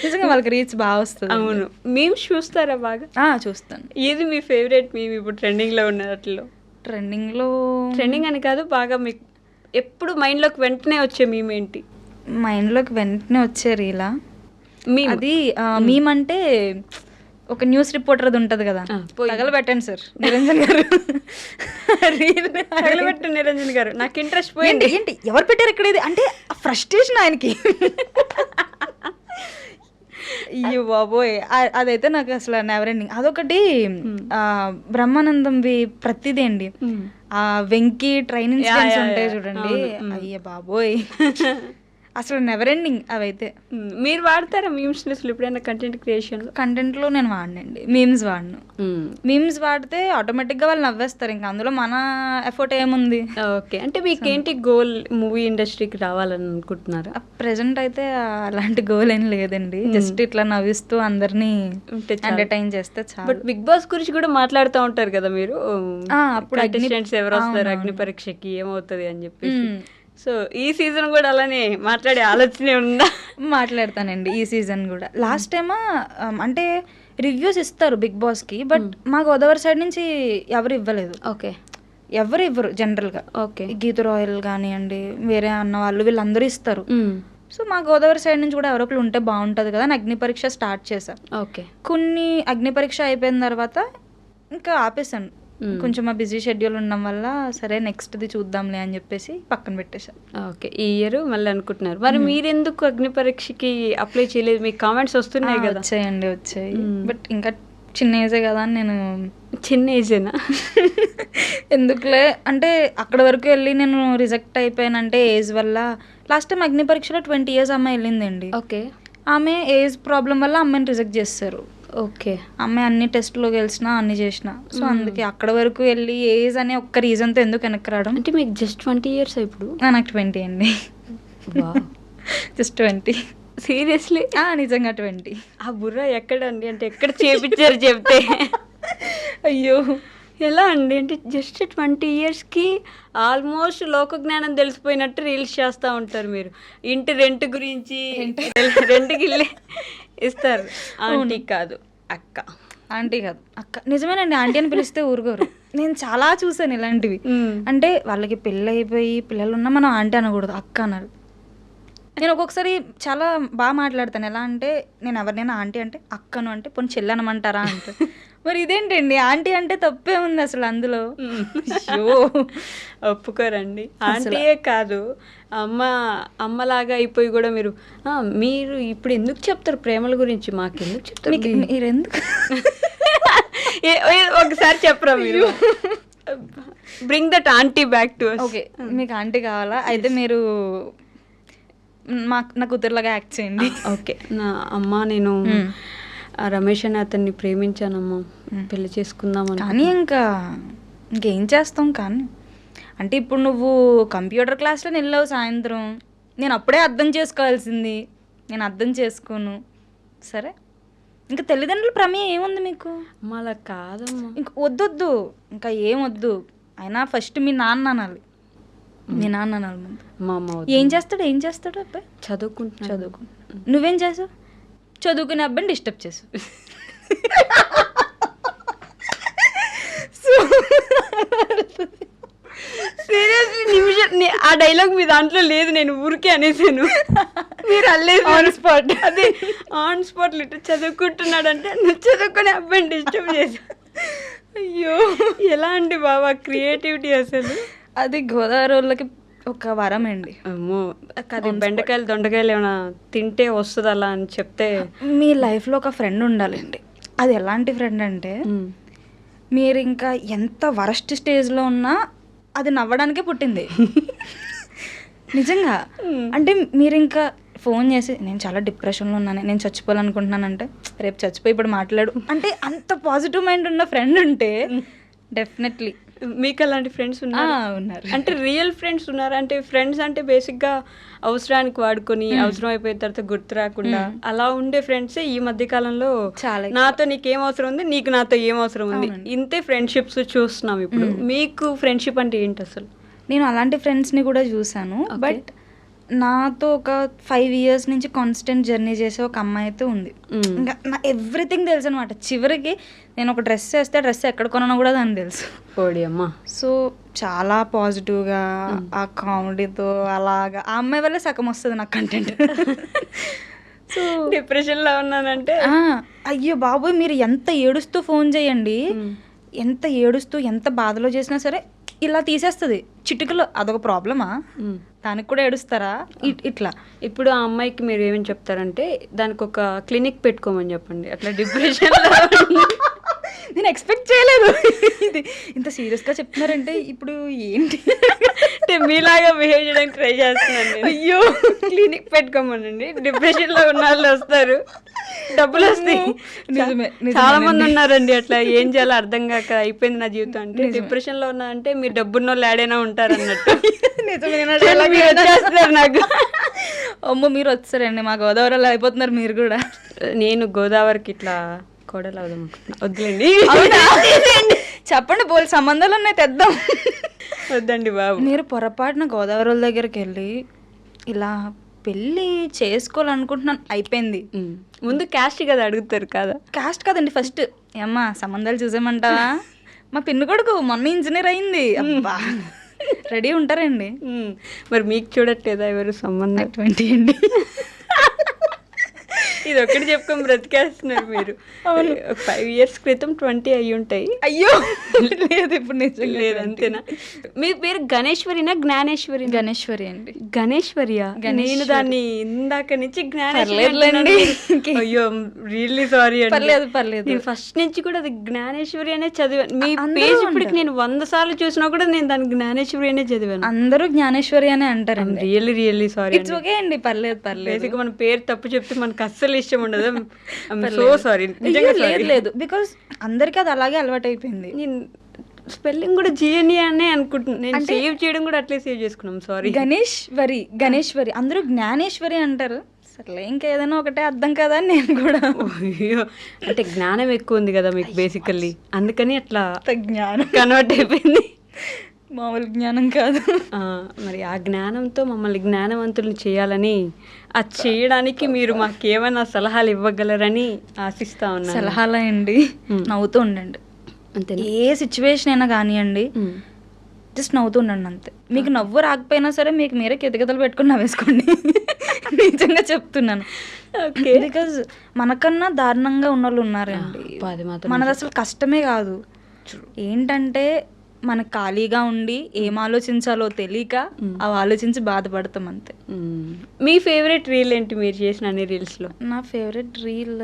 నిజంగా వాళ్ళకి రీచ్ బాగా వస్తుంది. అవును. మీమ్స్ చూస్తారా బాగా? చూస్తాను. ఏది మీ ఫేవరెట్ మీమ్ ఇప్పుడు ట్రెండింగ్ లో ఉన్న వాటిలో? ట్రెండింగ్ అని కాదు, బాగా మీకు ఎప్పుడు మైండ్లోకి వెంటనే వచ్చే మీమ్ ఏంటి? మైండ్లోకి వెంటనే వచ్చే రీలా అది మీమ్ అంటే ఒక న్యూస్ రిపోర్టర్ అది ఉంటుంది కదా, తగలబెట్టండి సార్ నిరంజన్ గారు. తగలబెట్టండి నిరంజన్ గారు, నాకు ఇంట్రెస్ట్ పోయింది. ఏంటి ఎవరు పెట్టారు ఇక్కడ ఇది అంటే ఫ్రస్ట్రేషన్ ఆయనకి. అయ్యో బాబోయ్, అదైతే నాకు అసలు నెవర్ ఎండింగ్. అదొకటి బ్రహ్మానందంవి ప్రతిదీ అండి. ఆ వెంకీ ట్రైన్ ఇన్సిడెంట్స్ ఉంటాయి చూడండి, అయ్యే బాబోయ్ అసలు నెవర్ ఎండింగ్ అవైతే. మీరు వాడతారా మీమ్స్ ఎప్పుడైనా కంటెంట్లో? నేను వాడినండి, మీమ్స్ వాడను. మీమ్స్ వాడితే ఆటోమేటిక్గా వాళ్ళు నవ్వేస్తారు, ఇంకా అందులో మన ఎఫర్ట్ ఏముంది. ఓకే. అంటే మీకేంటి గోల్ మూవీ ఇండస్ట్రీకి రావాలని అనుకుంటున్నారా? ప్రెసెంట్ అయితే అలాంటి గోల్ ఏం లేదండి, జస్ట్ ఇట్లా నవ్విస్తూ అందరినీ ఎంటర్టైన్ చేస్తే చాలు. బట్ బిగ్ బాస్ గురించి కూడా మాట్లాడుతూ ఉంటారు కదా మీరు, అప్పుడు కంటెస్టెంట్స్ ఎవరు వస్తారు అగ్ని పరీక్షకి, ఏమవుతుంది అని చెప్పేసి. సో ఈ సీజన్ కూడా అలానే మాట్లాడే ఆలోచనే ఉందా? మాట్లాడతానండి ఈ సీజన్ కూడా. లాస్ట్ టైమ్ అంటే రివ్యూస్ ఇస్తారు బిగ్ బాస్కి, బట్ మా గోదావరి సైడ్ నుంచి ఎవరు ఇవ్వలేదు. ఓకే. ఎవరు ఇవ్వరు జనరల్గా. ఓకే. గీత రాయల్ కానివ్వండి, వేరే అన్న వాళ్ళు వీళ్ళందరూ ఇస్తారు. సో మా గోదావరి సైడ్ నుంచి కూడా ఎవరొకరు ఉంటే బాగుంటుంది కదా అని అగ్ని పరీక్ష స్టార్ట్ చేశాను. ఓకే. కొన్ని అగ్ని పరీక్ష అయిపోయిన తర్వాత ఇంకా ఆపేసాను, కొంచెం మా బిజీ షెడ్యూల్ ఉండడం వల్ల. సరే నెక్స్ట్ది చూద్దాంలే అని చెప్పేసి పక్కన పెట్టేశాను. ఓకే. ఈ ఇయర్ మళ్ళీ అనుకుంటున్నారు. మరి మీరెందుకు అగ్ని పరీక్షకి అప్లై చేయలేదు? మీకు కామెంట్స్ వస్తున్నాయి కదా? వచ్చాయి. బట్ ఇంకా చిన్న ఏజే కదా అని నేను. చిన్న ఏజేనా? ఎందుకులే అంటే అక్కడ వరకు వెళ్ళి నేను రిజెక్ట్ అయిపోయానంటే ఏజ్ వల్ల. లాస్ట్ టైం అగ్ని పరీక్షలో 20 years అమ్మాయి వెళ్ళిందండి. ఓకే. ఆమె ఏజ్ ప్రాబ్లం వల్ల అమ్మాయిని రిజెక్ట్ చేస్తారు. ఓకే. అమ్మాయి అన్ని టెస్ట్లో గెలిచినా అన్ని చేసిన. సో అందుకే అక్కడ వరకు వెళ్ళి ఏజ్ అనే ఒక్క రీజన్తో ఎందుకు వెనక్కి రావడం. అంటే మీకు జస్ట్ 20 years ఇప్పుడు? నాకు 20 అండి. జస్ట్ 20. సీరియస్లీ? నిజంగా 20. ఆ బుర్ర ఎక్కడండి, అంటే ఎక్కడ చేపించారు చెప్తే? అయ్యో ఎలా అండి, అంటే జస్ట్ 20 yearsకి ఆల్మోస్ట్ లోక జ్ఞానం తెలిసిపోయినట్టు రీల్స్ చేస్తూ ఉంటారు మీరు. ఇంటి రెంట్ గురించి, రెంట్కి ఇస్తారు. ఆంటీ కాదు అక్క, అక్క. నిజమేనండి, ఆంటీ అని పిలిస్తే ఊరుకోరు. నేను చాలా చూసాను ఇలాంటివి. అంటే వాళ్ళకి పెళ్ళి అయిపోయి పిల్లలు ఉన్నా మనం ఆంటీ అనకూడదు, అక్క అన్నారు. నేను ఒక్కొక్కసారి చాలా బాగా మాట్లాడతాను. ఎలా అంటే నేను ఎవరినైనా ఆంటీ అంటే అక్కను అంటే పోనీ చెల్లి అనమంటారా అంటే, మరి ఇదేంటండి ఆంటీ అంటే తప్పే ఉంది అసలు అందులో. ఒప్పుకోరండి. ఆంటీయే కాదు, అమ్మలాగా అయిపోయి కూడా మీరు ఇప్పుడు ఎందుకు చెప్తారు ప్రేమల గురించి? మాకెందుకు చెప్తారు? మీరెందుకు ఒకసారి చెప్పరా మీరు? Bring that aunty back to us. Okay, మీకు ఆంటీ కావాలా? అయితే మీరు నా కూతురులాగా యాక్ట్ చేయండి. ఓకే. నా అమ్మ, నేను రమేష్ అని అతన్ని ప్రేమించానమ్మా, పెళ్లి చేసుకుందామని. కానీ ఇంకేం చేస్తాం. కానీ అంటే ఇప్పుడు నువ్వు కంప్యూటర్ క్లాస్లో వెళ్ళావు సాయంత్రం, నేను అప్పుడే అర్థం చేసుకోవాల్సింది, నేను అర్థం చేసుకోను. సరే, ఇంకా తల్లిదండ్రుల ప్రమేయం ఏముంది మీకు? అలా కాదమ్మా, ఇంక వద్దొద్దు, ఇంకా ఏం వద్దు. అయినా ఫస్ట్ మీ నాన్న అనాలి, మీ నాన్న అనాలి ముందు. మా అమ్మ ఏం చేస్తాడు అబ్బాయి? చదువుకుంటున్నాడు. నువ్వేం చేసావు? చదువుకునే అబ్బాయిని డిస్టర్బ్ చేసావు. సీరియస్లీ నిమిషం, ఆ డైలాగ్ మీ దాంట్లో లేదు, నేను ఊరికే అనేసాను. మీరు అల్లేదు ఆన్ స్పాట్. అదే ఆన్ స్పాట్ లిటర్ చదువుకుంటున్నాడు అంటే నువ్వు చదువుకునే అబ్బాయిని డిస్టర్బ్ చేసావు. అయ్యో, ఎలా అండి బాబా క్రియేటివిటీ అసలు? అది గోదావరి వాళ్ళకి ఒక వరం అండి. అమ్మో, అది బెండకాయలు దొండకాయలు ఏమైనా తింటే వస్తుంది అలా అని చెప్తే. మీ లైఫ్లో ఒక ఫ్రెండ్ ఉండాలండి. అది ఎలాంటి ఫ్రెండ్ అంటే మీరు ఇంకా ఎంత వరస్ట్ స్టేజ్లో ఉన్నా అది నవ్వడానికే పుట్టింది. నిజంగా. అంటే మీరు ఇంకా ఫోన్ చేసి నేను చాలా డిప్రెషన్లో ఉన్నాను, నేను చచ్చిపోవాలనుకుంటున్నానంటే రేపు చచ్చిపోయి ఇప్పుడు మాట్లాడు అంటే అంత పాజిటివ్ మైండ్ ఉన్న ఫ్రెండ్ ఉంటే డెఫినెట్లీ. మీకు అలాంటి ఫ్రెండ్స్ ఉన్నారు? ఉన్నారు. అంటే రియల్ ఫ్రెండ్స్ ఉన్నారు? అంటే ఫ్రెండ్స్ అంటే బేసిక్గా అవసరానికి వాడుకొని అవసరం అయిపోయిన తర్వాత గుర్తు రాకుండా అలా ఉండే ఫ్రెండ్సే ఈ మధ్య కాలంలో చాలా నాతో నీకేం అవసరం ఉంది, నీకు నాతో ఏం అవసరం ఉంది, ఇంతే ఫ్రెండ్షిప్స్ చూస్తున్నాం ఇప్పుడు. మీకు ఫ్రెండ్షిప్ అంటే ఏంటి అసలు? నేను అలాంటి ఫ్రెండ్స్ని కూడా చూశాను. బట్ నాతో ఒక 5 years నుంచి కాన్స్టెంట్ జర్నీ చేసే ఒక అమ్మాయి అయితే ఉంది. ఇంకా నా ఎవ్రీథింగ్ తెలుసు అనమాట. చివరికి నేను ఒక డ్రెస్ వేస్తే డ్రెస్ ఎక్కడ కొనో కూడా దాన్ని తెలుసు. ఓడి అమ్మా. సో చాలా పాజిటివ్గా ఆ కామెడీతో అలాగా ఆ అమ్మాయి వల్లే సగం వస్తుంది నాకు కంటెంట్. సో డిప్రెషన్లో ఉన్నానంటే అయ్యో బాబోయ్, మీరు ఎంత ఏడుస్తూ ఫోన్ చేయండి, ఎంత ఏడుస్తూ ఎంత బాధలో చేసినా సరే ఇలా తీసేస్తుంది చిటికలో. అదొక ప్రాబ్లమా? దానికి కూడా ఏడుస్తారా? ఇట్లా. ఇప్పుడు ఆ అమ్మాయికి మీరు ఏమని చెప్తారంటే దానికి ఒక క్లినిక్ పెట్టుకోమని చెప్పండి. అట్లా డిప్రెషన్లో నేను ఎక్స్పెక్ట్ చేయలేదు ఇది ఇంత సీరియస్గా చెప్తున్నారంటే. ఇప్పుడు ఏంటి అంటే మీలాగా బిహేవ్ చేయడానికి ట్రై చేస్తున్నాను. అయ్యో, క్లినిక్ పెట్టుకోమనండి, డిప్రెషన్లో ఉన్న వాళ్ళు వస్తారు, డబ్బులు వస్తాయి. నిజమే. చాలా మంది ఉన్నారండి అట్లా. ఏం చేయాలో అర్థం కాక అయిపోయింది నా జీవితం. అంటే డిప్రెషన్లో ఉన్నా అంటే మీరు డబ్బున్న వాళ్ళు యాడైనా ఉంటారు అన్నట్టు. వచ్చేస్తున్నారు నాకు. అమ్మో, మీరు వచ్చారండి మా గోదావరిలో అయిపోతున్నారు మీరు కూడా. నేను గోదావరికి ఇట్లా కోడలు అవుదాం వద్దులేండి. చెప్పండి, బోల్ సంబంధాలు ఉన్నాయి, తెద్దాం. వద్దండి బాబు. మీరు పొరపాటున గోదావరి వాళ్ళ దగ్గరికి వెళ్ళి ఇలా పెళ్ళి చేసుకోవాలనుకుంటున్నాను అయిపోయింది. ముందు క్యాస్ట్ కదా అడుగుతారు కదా? కాస్ట్ కదండి ఫస్ట్. ఏమ్మా సంబంధాలు చూసేమంటావా? మా పిన్ని కొడుకు మొన్న ఇంజనీర్ అయింది. అబ్బా, రెడీ ఉంటారండి. మరి మీకు చూడట్లేదా ఎవరు సంబంధం? 20 అండి. ఇది ఒకటి చెప్పుకొని బ్రతికేస్తున్నారు మీరు. 5 years క్రితం 20 అయ్యి ఉంటాయి. అయ్యో లేదు, ఇప్పుడు నిజం లేదు. అంతేనా? మీ పేరు గణేశ్వరినా జ్ఞానేశ్వరి? గణేశ్వరి అండి. గణేశ్వరియా? నేను దాన్ని ఇందాక నుంచి పర్లేదులేండి. అయ్యో, రియల్లీ సారీ అండి. పర్లేదు పర్లేదు. నేను ఫస్ట్ నుంచి కూడా అది జ్ఞానేశ్వరి అనే చదివాను. మీ పేజ్ ఇప్పటికి నేను 100 సార్లు చూసినా కూడా నేను దాన్ని జ్ఞానేశ్వరి అనే చదివాను. అందరూ జ్ఞానేశ్వరి అనే అంటారండి. Really sorry. ఇట్స్ ఓకే అండి, పర్లేదు పర్లేదు. బేసిక్గా మన పేరు తప్పు చెప్తే మనకు అస్సలు ఇష్టం ఉండదు. So sorry. లేదు, బికాస్ అందరికీ అది అలాగే అలవాటు అయిపోయింది. నేను స్పెల్లింగ్ కూడా జిఎన్ఏ అనే అనుకుంటున్నాను. నేను సేవ్ చేయడం కూడా అట్లే సేవ్ చేసుకున్నాం. సారీ. గణేశ్వరి అందరూ జ్ఞానేశ్వరి అంటారు. సర్లే, ఇంకా ఏదైనా ఒకటే అర్థం కదా అని నేను కూడా. అయ్యో, అంటే జ్ఞానం ఎక్కువ ఉంది కదా మీకు బేసికల్లీ, అందుకని అట్లా జ్ఞానం కన్వర్ట్ అయిపోయింది. మామూలు జ్ఞానం కాదు. మరి ఆ జ్ఞానంతో మమ్మల్ని జ్ఞానవంతుల్ని చేయాలని, అది చేయడానికి మీరు మాకేమైనా సలహాలు ఇవ్వగలరని ఆశిస్తా ఉన్నాను. సలహాలా అండి? నవ్వుతూ ఉండండి అంతే. ఏ సిచ్యువేషన్ అయినా కానివ్వండి, జస్ట్ నవ్వుతూ ఉండండి అంతే. మీకు నవ్వు రాకపోయినా సరే మీకు మీరే కితకితలు పెట్టుకుని నవ్వేసుకోండి. నిజంగా చెప్తున్నాను. ఓకే, బికాజ్ మనకన్నా దారుణంగా ఉన్న వాళ్ళు ఉన్నారండి. మనది అసలు కష్టమే కాదు. ఏంటంటే మనకు ఖాళీగా ఉండి ఏం ఆలోచించాలో తెలియక అవి ఆలోచించి బాధపడతాం అంతే. మీ ఫేవరెట్ రీల్ ఏంటి మీరు చేసిన అన్ని రీల్స్లో? నా ఫేవరెట్ రీల్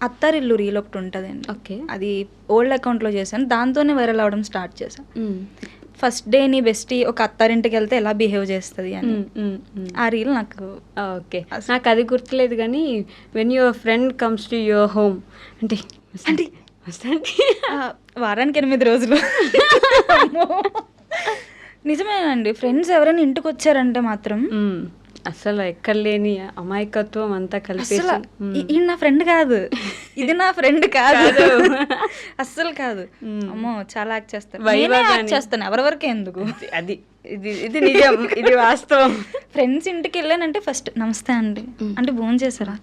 అత్తారిల్లు రీల్ ఒకటి ఉంటుందండి. ఓకే, అది ఓల్డ్ అకౌంట్లో చేశాను, దాంతోనే వైరల్ అవ్వడం స్టార్ట్ చేశాను. ఫస్ట్ డే నీ బెస్టీ ఒక అత్తారింటికి వెళ్తే ఎలా బిహేవ్ చేస్తుంది అని. ఆ రీల్ నాకు నాకు అది గుర్తులేదు కానీ when your friend comes to your home అంటే వారానికి 8 రోజులు. నిజమేనండి, ఫ్రెండ్స్ ఎవరైనా ఇంటికి వచ్చారంటే మాత్రం అసలు ఎక్కడ లేని అమాయకత్వం అంతా కలిపి. ఇది నా ఫ్రెండ్ కాదు, ఇది నా ఫ్రెండ్ కాదు, అస్సలు కాదు. అమ్మో, చాలా యాక్ట్ చేస్తాను ఎవరెవరికి ఎందుకు. అది ఇది నిజం, ఇది వాస్తవం. ఫ్రెండ్స్ ఇంటికి వెళ్ళానంటే ఫస్ట్ నమస్తే అండి అంటే భోజనం చేశారా,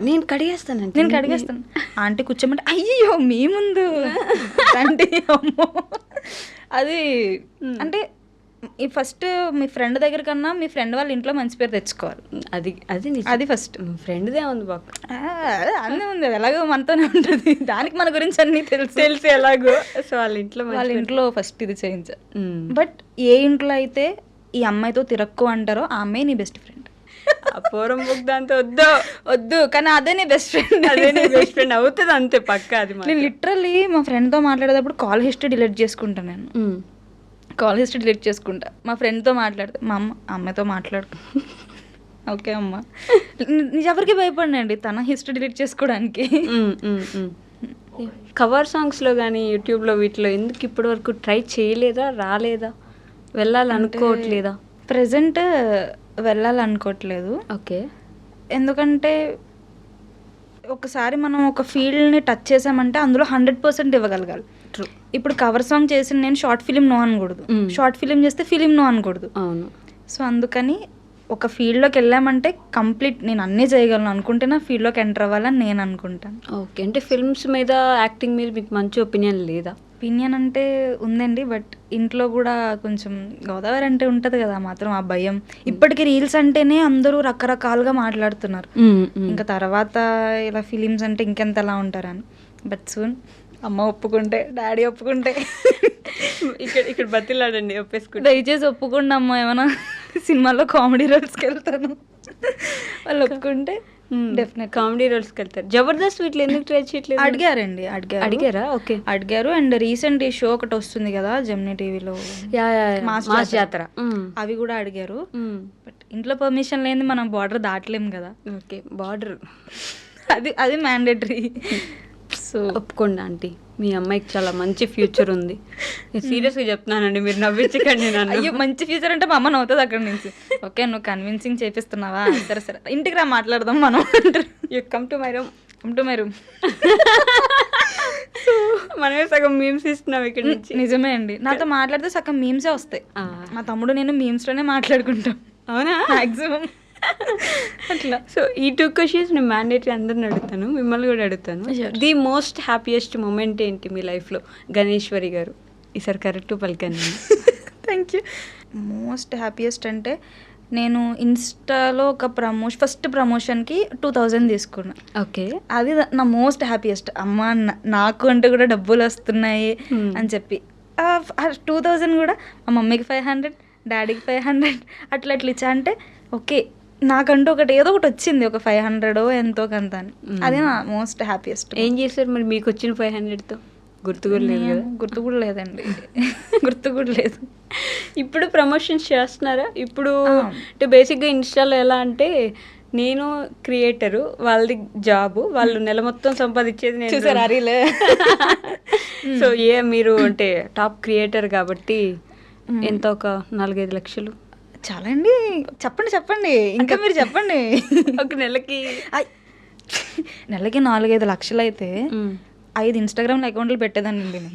నేను కడిగేస్తాను ఆంటీ కూర్చోమంటే అయ్యో మీ ముందు అంటే అమ్మో. అది అంటే ఈ ఫస్ట్ మీ ఫ్రెండ్ దగ్గర కన్నా మీ ఫ్రెండ్ వాళ్ళ ఇంట్లో మంచి పేరు తెచ్చుకోవాలి. అది ఫస్ట్. ఫ్రెండ్దే ఉంది బాక్, అన్నీ ఉంది, అది ఎలాగో మనతోనే ఉంటుంది, దానికి మన గురించి అన్నీ తెలిసి ఎలాగో. సో వాళ్ళ ఇంట్లో ఫస్ట్ ఇది చేయించాలి. బట్ ఏ ఇంట్లో అయితే ఈ అమ్మాయితో తిరక్కు అంటారో ఆ అమ్మాయి నీ బెస్ట్ ఫ్రెండ్. పూర్వం బుక్ దాంతో వద్దు కానీ అదే నీ బెస్ట్ ఫ్రెండ్, బెస్ట్ ఫ్రెండ్ అవుతుంది అంతే పక్క. అది నేను లిటరల్లీ మా ఫ్రెండ్తో మాట్లాడేటప్పుడు కాల్ హిస్టరీ డిలీట్ చేసుకుంటాను. నేను కాల్ హిస్టరీ డిలీట్ చేసుకుంటా. మా ఫ్రెండ్తో మాట్లాడితే మా అమ్మాయితో మాట్లాడు ఓకే అమ్మ, ఎవరికి భయపడినండి తన హిస్టరీ డిలీట్ చేసుకోవడానికి. కవర్ సాంగ్స్లో కానీ యూట్యూబ్లో వీటిలో ఎందుకు ఇప్పటి వరకు ట్రై చేయలేదా, రాలేదా, వెళ్ళాలనుకోవట్లేదా? ప్రెజెంట్ వెళ్ళాలనుకోవట్లేదు. ఓకే. ఎందుకంటే ఒకసారి మనం ఒక ఫీల్డ్ని టచ్ చేసామంటే అందులో 100% ఇవ్వగలగాలి. ట్రూ. ఇప్పుడు కవర్ సాంగ్ చేసి నేను షార్ట్ ఫిలిం నో అనకూడదు, షార్ట్ ఫిలిం చేస్తే ఫిలిం నో అనకూడదు. అవును. సో అందుకని ఒక ఫీల్డ్లోకి వెళ్ళామంటే కంప్లీట్ నేను అన్నీ చేయగలను అనుకుంటే నా ఫీల్డ్లోకి ఎంటర్ అవ్వాలని నేను అనుకుంటాను. ఓకే. అంటే ఫిల్మ్స్ మీద, యాక్టింగ్ మీద మీకు మంచి ఒపీనియన్ లేదా? ఒపీనియన్ అంటే ఉందండి, బట్ ఇంట్లో కూడా కొంచెం గోదావరి అంటే ఉంటుంది కదా మాత్రం ఆ భయం. ఇప్పటికి రీల్స్ అంటేనే అందరూ రకరకాలుగా మాట్లాడుతున్నారు, ఇంకా తర్వాత ఇలా ఫిలిమ్స్ అంటే ఇంకెంతలా ఉంటారని. బట్ సూన్ అమ్మ ఒప్పుకుంటే, డాడీ ఒప్పుకుంటే, ఇక్కడ బతిలాడండి ఒప్పేసుకుంటే, దయచేసి ఒప్పుకుండా అమ్మ ఏమైనా సినిమాలో కామెడీ రోల్స్కి వెళ్తాను, వాళ్ళు ఒప్పుకుంటే డెఫినెట్ కామెడీ రోల్స్కి వెళ్తారు. జబర్దస్త్ వీటిలో ఎందుకు ట్రై చేయట్లేదు? అడిగారండి, అడిగారా? ఓకే, అడిగారు. అండ్ రీసెంట్ ఈ షో ఒకటి వస్తుంది కదా జెమినీ టీవీలో, మాస్ జాతర, అవి కూడా అడిగారు. బట్ ఇంట్లో పర్మిషన్ లేని మనం బార్డర్ దాటలేం కదా. ఓకే, బార్డర్ అది మ్యాండేటరీ. సో ఒప్పుకోండి ఆంటీ, మీ అమ్మాయికి చాలా మంచి ఫ్యూచర్ ఉంది. సీరియస్గా చెప్తున్నానండి, మీరు నవ్వించకండి నన్ను. అయ్యో మంచి ఫ్యూచర్ అంటే మా అమ్మ నవ్వుతుంది అక్కడి నుంచి. ఓకే నువ్వు కన్విన్సింగ్ చేపిస్తున్నావా, సరే సరే ఇంటికి రా మాట్లాడదాం మనం అంటారు. You come to my room, come to my room. మనమే సగం మీమ్స్ ఇస్తున్నాం ఇక్కడ నుంచి. నిజమే అండి, నాతో మాట్లాడితే సగం మీమ్సే వస్తాయి. మా తమ్ముడు నేను మీమ్స్లోనే మాట్లాడుకుంటాం. అవునా? మ్యాక్సిమం అట్లా. సో ఈ 2 క్వశ్చన్స్ నేను మ్యాండేటరీ అందరిని అడుగుతాను, మిమ్మల్ని కూడా అడుగుతాను. ది మోస్ట్ హ్యాపీయెస్ట్ మూమెంట్ ఏంటి మీ లైఫ్లో? గణేశ్వరి గారు ఈసారి కరెక్ట్ పలికాను. Thank you. మోస్ట్ హ్యాపీయెస్ట్ అంటే నేను ఇన్స్టాలో ఒక ఫస్ట్ ప్రమోషన్కి 2000 తీసుకున్నా. ఓకే, అది నా మోస్ట్ హ్యాపీయెస్ట్. అమ్మ నాకు అంటే కూడా డబ్బులు వస్తున్నాయి అని చెప్పి 2000 కూడా మా మమ్మీకి 500, డాడీకి 500 అట్లా ఇచ్చా. అంటే ఓకే నాకంటూ ఏదో ఒకటి వచ్చింది, ఒక 500 ఎంతో కొంత అని. అదే నా మోస్ట్ హ్యాపీయెస్ట్. ఏం చేశారు మరి మీకు వచ్చిన 500తో? గుర్తు కూడా లేదు కదా? గుర్తు కూడా లేదండి, గుర్తు కూడా లేదు. ఇప్పుడు ప్రమోషన్స్ చేస్తున్నారా? ఇప్పుడు అంటే బేసిక్గా ఇన్స్టాలో ఎలా అంటే నేను క్రియేటరు, వాళ్ళది జాబు, వాళ్ళు నెల మొత్తం సంపాదించేది నేను. చూసారా రీల్? సో మీరు అంటే టాప్ క్రియేటర్ కాబట్టి ఎంత, ఒక 4-5 లక్షలు చాలా అండి. చెప్పండి ఇంకా మీరు చెప్పండి. ఒక నెలకి 4-5 లక్షలు అయితే 5 ఇన్స్టాగ్రామ్ అకౌంట్లు పెట్టేదాన్ని నేను.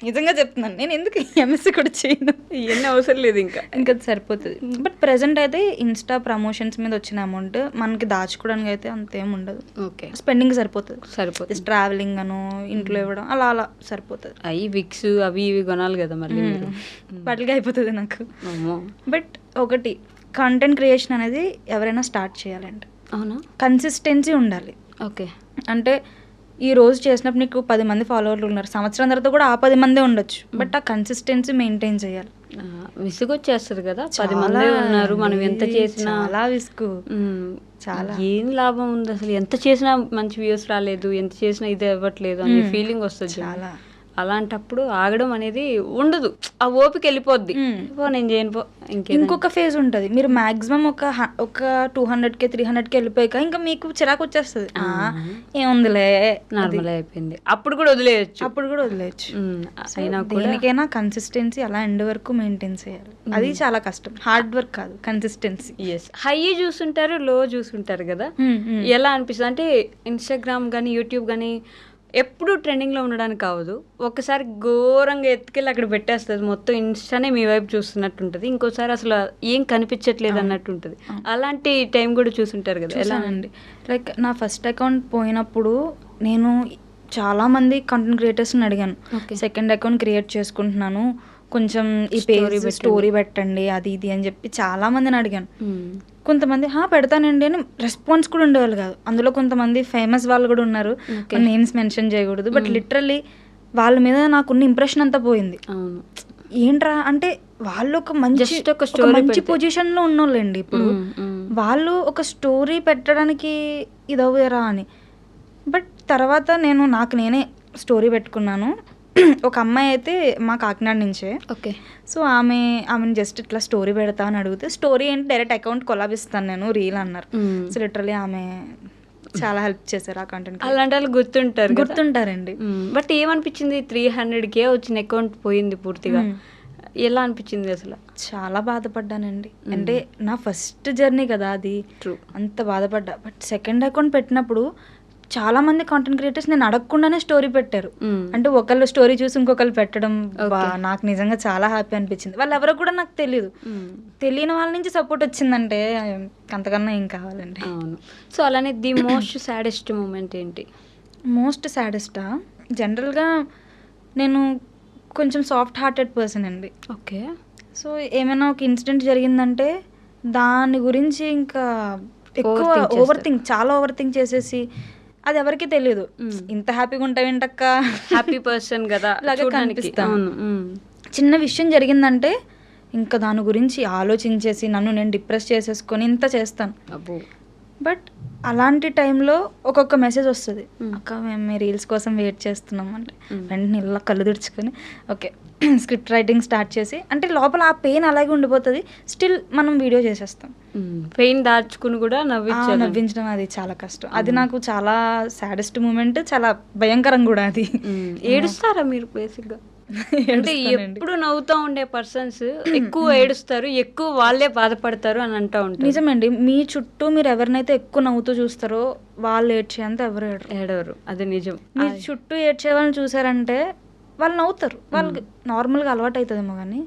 నిజంగా చెప్తున్నాను, నేను ఎందుకు ఎంఎస్సీ కూడా చేయను, ఇవన్నీ అవసరం లేదు, ఇంకా సరిపోతుంది. బట్ ప్రెసెంట్ అయితే ఇన్స్టా ప్రమోషన్స్ మీద వచ్చిన అమౌంట్ మనకి దాచుకోవడానికి అయితే అంతేం ఉండదు. ఓకే, స్పెండింగ్ సరిపోతుంది. ట్రావెలింగ్ అను ఇంట్లో ఇవ్వడం అలా సరిపోతుంది. అవి విక్స్ అవి ఇవి కొనాలి కదా మళ్ళీ, వాటికి అయిపోతుంది నాకు. బట్ ఒకటి, కంటెంట్ క్రియేషన్ అనేది ఎవరైనా స్టార్ట్ చేయాలంటే అవునా కన్సిస్టెన్సీ ఉండాలి. ఓకే, అంటే ఈ రోజు చేసినప్పుడు నీకు 10 మంది ఫాలోవర్లు ఉన్నారు, సంవత్సరం తర్వాత కూడా ఆ 10 మందే ఉండొచ్చు. బట్ ఆ కన్సిస్టెన్సీ మెయింటైన్ చేయాలి. విసుగొచ్చేస్తుంది కదా, 10 మంది ఉన్నారు, మనం ఎంత చేసినా. చాలా విసుగు, చాలా. ఏం లాభం ఉంది అసలు, ఎంత చేసినా మంచి వ్యూస్ రాలేదు, ఎంత చేసినా ఇది ఇవ్వట్లేదు అనే ఫీలింగ్ వస్తుంది చాలా. అలాంటప్పుడు ఆగడం అనేది ఉండదు, ఆ ఓపిక వెళ్ళిపోద్ది. నేను చేయను. ఇంకొక ఫేజ్ ఉంటుంది, మీరు మాక్సిమం ఒక 200K 300K వెళ్ళిపోయాక ఇంకా మీకు చిరాకు వచ్చేస్తుంది. ఏముందిలే నార్మల్ అయిపోయింది, అప్పుడు కూడా వదిలేయచ్చు. అయినా దేనికైనా కన్సిస్టెన్సీ అలా ఎండ్ వరకు మెయింటైన్ చేయాలి. అది చాలా కష్టం, హార్డ్ వర్క్ కాదు, కన్సిస్టెన్సీ. హై చూసుంటారు, లో చూసుంటారు కదా, ఎలా అనిపిస్తుంది అంటే ఇన్స్టాగ్రామ్ కానీ యూట్యూబ్ కానీ ఎప్పుడు ట్రెండింగ్లో ఉండడానికి కావదు, ఒక్కసారి ఘోరంగా ఎత్తుకెళ్ళి అక్కడ పెట్టేస్తుంది, మొత్తం ఇన్స్టానే మీ వైపు చూస్తున్నట్టు ఉంటుంది, ఇంకోసారి అసలు ఏం కనిపించట్లేదు అన్నట్టు ఉంటుంది. అలాంటి టైం కూడా చూసుంటారు కదా? ఎలా అండి, లైక్ నా ఫస్ట్ అకౌంట్ పోయినప్పుడు నేను చాలామంది కంటెంట్ క్రియేటర్స్ని అడిగాను, సెకండ్ అకౌంట్ క్రియేట్ చేసుకుంటున్నాను కొంచెం ఈ పేజ్ స్టోరీ పెట్టండి అది ఇది అని చెప్పి చాలా మందిని అడిగాను. కొంతమంది పెడతానండి అని రెస్పాన్స్ కూడా ఉండేవాళ్ళు కాదు. అందులో కొంతమంది ఫేమస్ వాళ్ళు కూడా ఉన్నారు, నేమ్స్ మెన్షన్ చేయకూడదు, బట్ లిటరల్లీ వాళ్ళ మీద నాకున్న ఇంప్రెషన్ అంతా పోయింది. ఏంట్రా అంటే వాళ్ళు ఒక మంచి పొజిషన్ లో ఉన్నోళ్ళండి. ఇప్పుడు వాళ్ళు ఒక స్టోరీ పెట్టడానికి ఇదవ్వరా అని. బట్ తర్వాత నాకు నేనే స్టోరీ పెట్టుకున్నాను. ఒక అమ్మాయి అయితే మా కాకినాడ నుంచే. ఓకే. సో ఆమెను జస్ట్ ఇట్లా స్టోరీ పెడతా అని అడిగితే, స్టోరీ ఏంటి డైరెక్ట్ అకౌంట్ కొలాబిస్తాను నేను రీల్ అన్నారు. సో లిటరలీ ఆమె చాలా హెల్ప్ చేశారు ఆ కంటెంట్. అలాంటి వాళ్ళు గుర్తుంటారండి. బట్ ఏమనిపించింది, 300K వచ్చిన అకౌంట్ పోయింది పూర్తిగా, ఎలా అనిపించింది అసలు? చాలా బాధపడ్డానండి. అంటే నా ఫస్ట్ జర్నీ కదా అది, అంత బాధపడ్డా. బట్ సెకండ్ అకౌంట్ పెట్టినప్పుడు చాలా మంది కాంటెంట్ క్రియేటర్స్ నేను అడగకుండానే స్టోరీ పెట్టారు. అంటే ఒకళ్ళు స్టోరీ చూసి ఇంకొకళ్ళు పెట్టడం నాకు నిజంగా చాలా హ్యాపీ అనిపించింది. వాళ్ళు ఎవరో కూడా నాకు తెలియని వాళ్ళ నుంచి సపోర్ట్ వచ్చిందంటే అంతకన్నా ఏం కావాలండి. అవును. సో అలానే ది మోస్ట్ సాడెస్ట్ మూమెంట్ ఏంటి? మోస్ట్ సాడెస్టా, జనరల్గా నేను కొంచెం సాఫ్ట్ హార్టెడ్ పర్సన్ అండి. ఓకే. సో ఏమైనా ఒక ఇన్సిడెంట్ జరిగిందంటే దాని గురించి ఇంకా ఎక్కువ చాలా ఓవర్ థింక్ చేసేసి, అది ఎవరికి తెలియదు. ఇంత హ్యాపీగా ఉంటావేంటక్క, హ్యాపీ పర్సన్ కదా లాగా కనిపిస్తాను. చిన్న విషయం జరిగిందంటే ఇంకా దాని గురించి ఆలోచించేసి నన్ను నేను డిప్రెస్ చేసేసుకొని ఇంత చేస్తాను. బట్ అలాంటి టైంలో ఒక్కొక్క మెసేజ్ వస్తుంది, అక్క మేము రీల్స్ కోసం వెయిట్ చేస్తున్నాం అంటే వెంటనే ఇలా కళ్ళు తుడుచుకొని ఓకే స్క్రిప్ట్ రైటింగ్ స్టార్ట్ చేసి, అంటే లోపల ఆ పెయిన్ అలాగే ఉండిపోతుంది, స్టిల్ మనం వీడియో చేసేస్తాం. పెయిన్ దాచుకుని కూడా నవ్వించడం అది చాలా కష్టం. అది నాకు చాలా సాడెస్ట్ మూమెంట్, చాలా భయంకరం కూడా అది. ఏడుస్తారా మీరు బేసిక్గా? అంటే ఎప్పుడు నవ్వుతూ ఉండే పర్సన్స్ ఎక్కువ ఏడుస్తారు, ఎక్కువ వాళ్ళే బాధపడతారు అని అంటూ ఉంటారు. నిజమండి. మీ చుట్టూ మీరు ఎవరినైతే ఎక్కువ నవ్వుతూ చూస్తారో వాళ్ళు ఏడ్చేంత ఎవరు ఏడవరు. అది నిజం. మీ చుట్టూ ఏడ్చే వాళ్ళని చూసారంటే వాళ్ళు నవ్వుతారు, వాళ్ళకి నార్మల్గా అలవాటు అవుతుందేమో, కానీ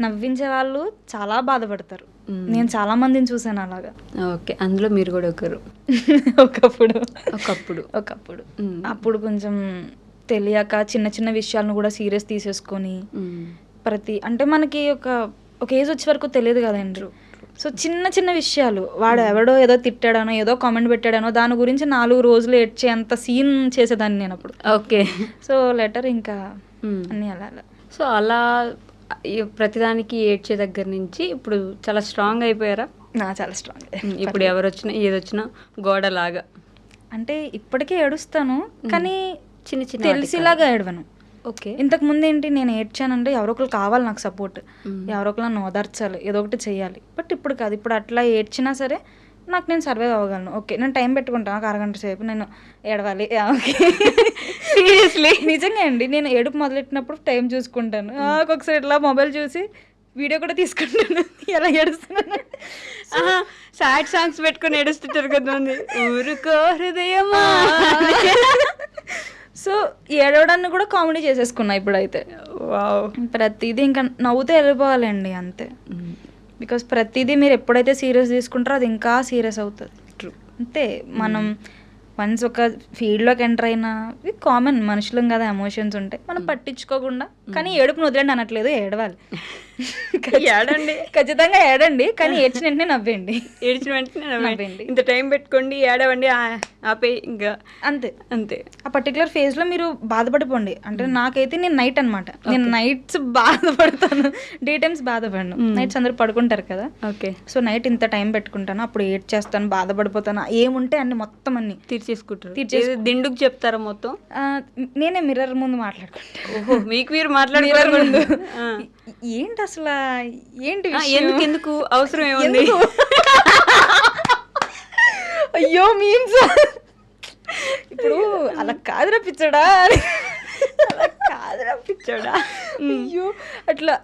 నవ్వించే వాళ్ళు చాలా బాధపడతారు. నేను చాలా మందిని చూసాను అలాగా. ఓకే, అందులో మీరు కూడా ఒకరు. ఒకప్పుడు అప్పుడు కొంచెం తెలియక చిన్న చిన్న విషయాలను కూడా సీరియస్ తీసేసుకొని అంటే మనకి ఒక ఏజ్ వచ్చే వరకు తెలియదు కదండి. సో చిన్న చిన్న విషయాలు, వాడు ఎవడో ఏదో తిట్టాడనో ఏదో కామెంట్ పెట్టాడనో దాని గురించి 4 రోజులు ఏడ్చేంత సీన్ చేసేదాన్ని నేను అప్పుడు. ఓకే. సో లెటర్ ఇంకా అన్నీ అలా. సో అలా ప్రతిదానికి ఏడ్చే దగ్గర నుంచి ఇప్పుడు చాలా స్ట్రాంగ్ అయిపోయారా? చాలా స్ట్రాంగ్. ఇప్పుడు ఎవరు వచ్చినా ఏదొచ్చినా గోడలాగా. అంటే ఇప్పటికే ఏడుస్తాను కానీ చిన్న చిన్న తెలిసిలాగా ఏడవను. ఓకే. ఇంతకు ముందు ఏంటి, నేను ఏడ్చానంటే ఎవరో ఒకరు కావాలి నాకు సపోర్ట్, ఎవరో ఒకరు నన్ను ఓదార్చాలి, ఏదో ఒకటి చెయ్యాలి. బట్ ఇప్పుడు కాదు, ఇప్పుడు అట్లా ఏడ్చినా సరే నాకు నేను సర్వైవ్ అవ్వగలను. ఓకే, నేను టైం పెట్టుకుంటాను, నాకు 1 గంట సేపు నేను ఏడవాలి. ఓకే, సీరియస్లీ నిజంగా అండి. నేను ఏడుపు మొదలెట్టినప్పుడు టైం చూసుకుంటాను, ఒకసారి ఇట్లా మొబైల్ చూసి వీడియో కూడా తీసుకుంటాను ఎలా ఏడుస్తున్నాను. సాడ్ సాంగ్స్ పెట్టుకుని ఏడుస్తుంటారు కదండి, ఊరుకో హృదయమా. సో ఏడవడాన్ని కూడా కామెడీ చేసేసుకున్నా ఇప్పుడైతే. ప్రతిదీ ఇంకా నవ్వుతూ వెళ్ళిపోవాలండి అంతే. బికాస్ ప్రతిదీ మీరు ఎప్పుడైతే సీరియస్ తీసుకుంటారో అది ఇంకా సీరియస్ అవుతుంది. అంతే, మనం వన్స్ ఒక ఫీల్డ్లోకి ఎంటర్ అయినా కామన్, మనుషులం కదా, ఎమోషన్స్ ఉంటాయి, మనం పట్టించుకోకుండా. కానీ ఏడుపును వదిలేండి అనట్లేదు, ఏడవాలి, ఏడండి, ఖచ్చితంగా ఏడండి, కానీ ఏడ్చిన వెంటనే నవ్వేయండి. ఏడ్చిన వెంటనే నవ్వేయండి, ఇంత టైం పెట్టుకోండి, ఏడవండి, ఆపే, ఇంకా అంతే అంతే. ఆ పర్టికులర్ ఫేజ్లో మీరు బాధపడిపోండి. అంటే నాకైతే నేను నైట్ అనమాట, నేను నైట్స్ బాధపడతాను, డే టైమ్స్ బాధపడను. నైట్స్ అందరూ పడుకుంటారు కదా. ఓకే. సో నైట్ ఇంత టైం పెట్టుకుంటాను, అప్పుడు ఏడ్ చేస్తాను, బాధపడిపోతాను, ఏముంటే అన్ని మొత్తం అన్ని తీర్చేసుకుంటారు. దిండుకు చెప్తారా మొత్తం? నేనే మిర్రర్ ముందు మాట్లాడుకుంటాను. ఓహో, మీకు మీరు మాట్లాడుకోవడం ముందు ఏంటి అసలు, ఏంటి ఎందుకు అవసరం ఏముంది? అయ్యో మీమ్స్ ఇప్పుడు అలా కాదురా పిచ్చడా, అలా కాదురా పిచ్చడా, అయ్యో అట్లా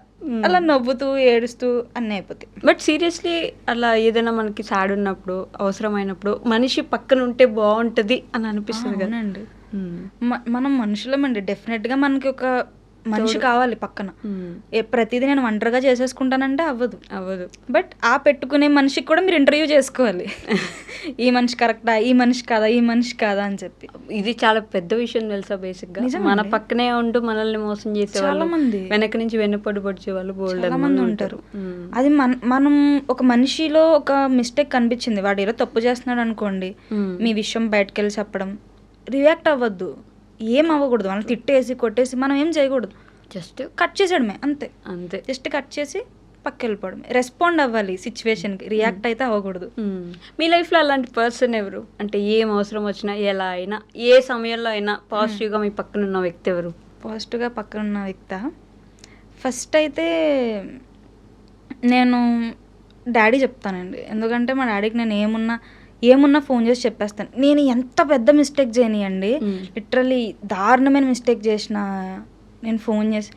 అలా నవ్వుతూ ఏడుస్తూ అన్నీ అయిపోతాయి. బట్ సీరియస్లీ అలా ఏదైనా మనకి సాడ్ ఉన్నప్పుడు, అవసరమైనప్పుడు మనిషి పక్కన ఉంటే బాగుంటుంది అని అనిపిస్తుంది కదండి. మనం మనుషులమండి, డెఫినెట్గా మనకి ఒక మనిషి కావాలి పక్కన. ప్రతిదీ నేను ఒంటరిగా చేసేసుకుంటానంటే అవ్వదు. బట్ ఆ పెట్టుకునే మనిషికి కూడా మీరు ఇంటర్వ్యూ చేసుకోవాలి. ఈ మనిషి కరెక్టా, ఈ మనిషి కాదా అని చెప్పి. ఇది చాలా పెద్ద విషయం తెలుసా బేసిక్గా. మన పక్కనే ఉంటూ మనల్ని మోసం చేసే చాలా మంది, వెనక నుంచి వెన్నుపడి పొడిచే వాళ్ళు చాలా మంది ఉంటారు. అది మనం ఒక మనిషిలో ఒక మిస్టేక్ కనిపించింది, వాడు ఏదో తప్పు చేస్తున్నాడు అనుకోండి, మీ విషయం బయటకు వెళ్ళి చెప్పడం, రియాక్ట్ అవ్వద్దు, ఏం అవ్వకూడదు, వాళ్ళని తిట్టేసి కొట్టేసి మనం ఏం చేయకూడదు, జస్ట్ కట్ చేసేయడమే అంతే. జస్ట్ కట్ చేసి పక్క వెళ్ళిపోవడమే. రెస్పాండ్ అవ్వాలి సిచ్యువేషన్కి, రియాక్ట్ అయితే అవ్వకూడదు. మీ లైఫ్లో అలాంటి పర్సన్ ఎవరు? అంటే ఏం అవసరం వచ్చినా, ఎలా అయినా, ఏ సమయంలో అయినా పాజిటివ్గా మీ పక్కన ఉన్న వ్యక్తి ఎవరు? పాజిటివ్గా పక్కన ఉన్న వ్యక్తి ఫస్ట్ అయితే నేను డాడీ చెప్తానండి. ఎందుకంటే మా డాడీకి నేను ఏమున్నా ఫోన్ చేసి చెప్పేస్తాను. నేను ఎంత పెద్ద మిస్టేక్ చేయనియండి, లిటరలీ దారుణమైన మిస్టేక్ చేసిన, నేను ఫోన్ చేసి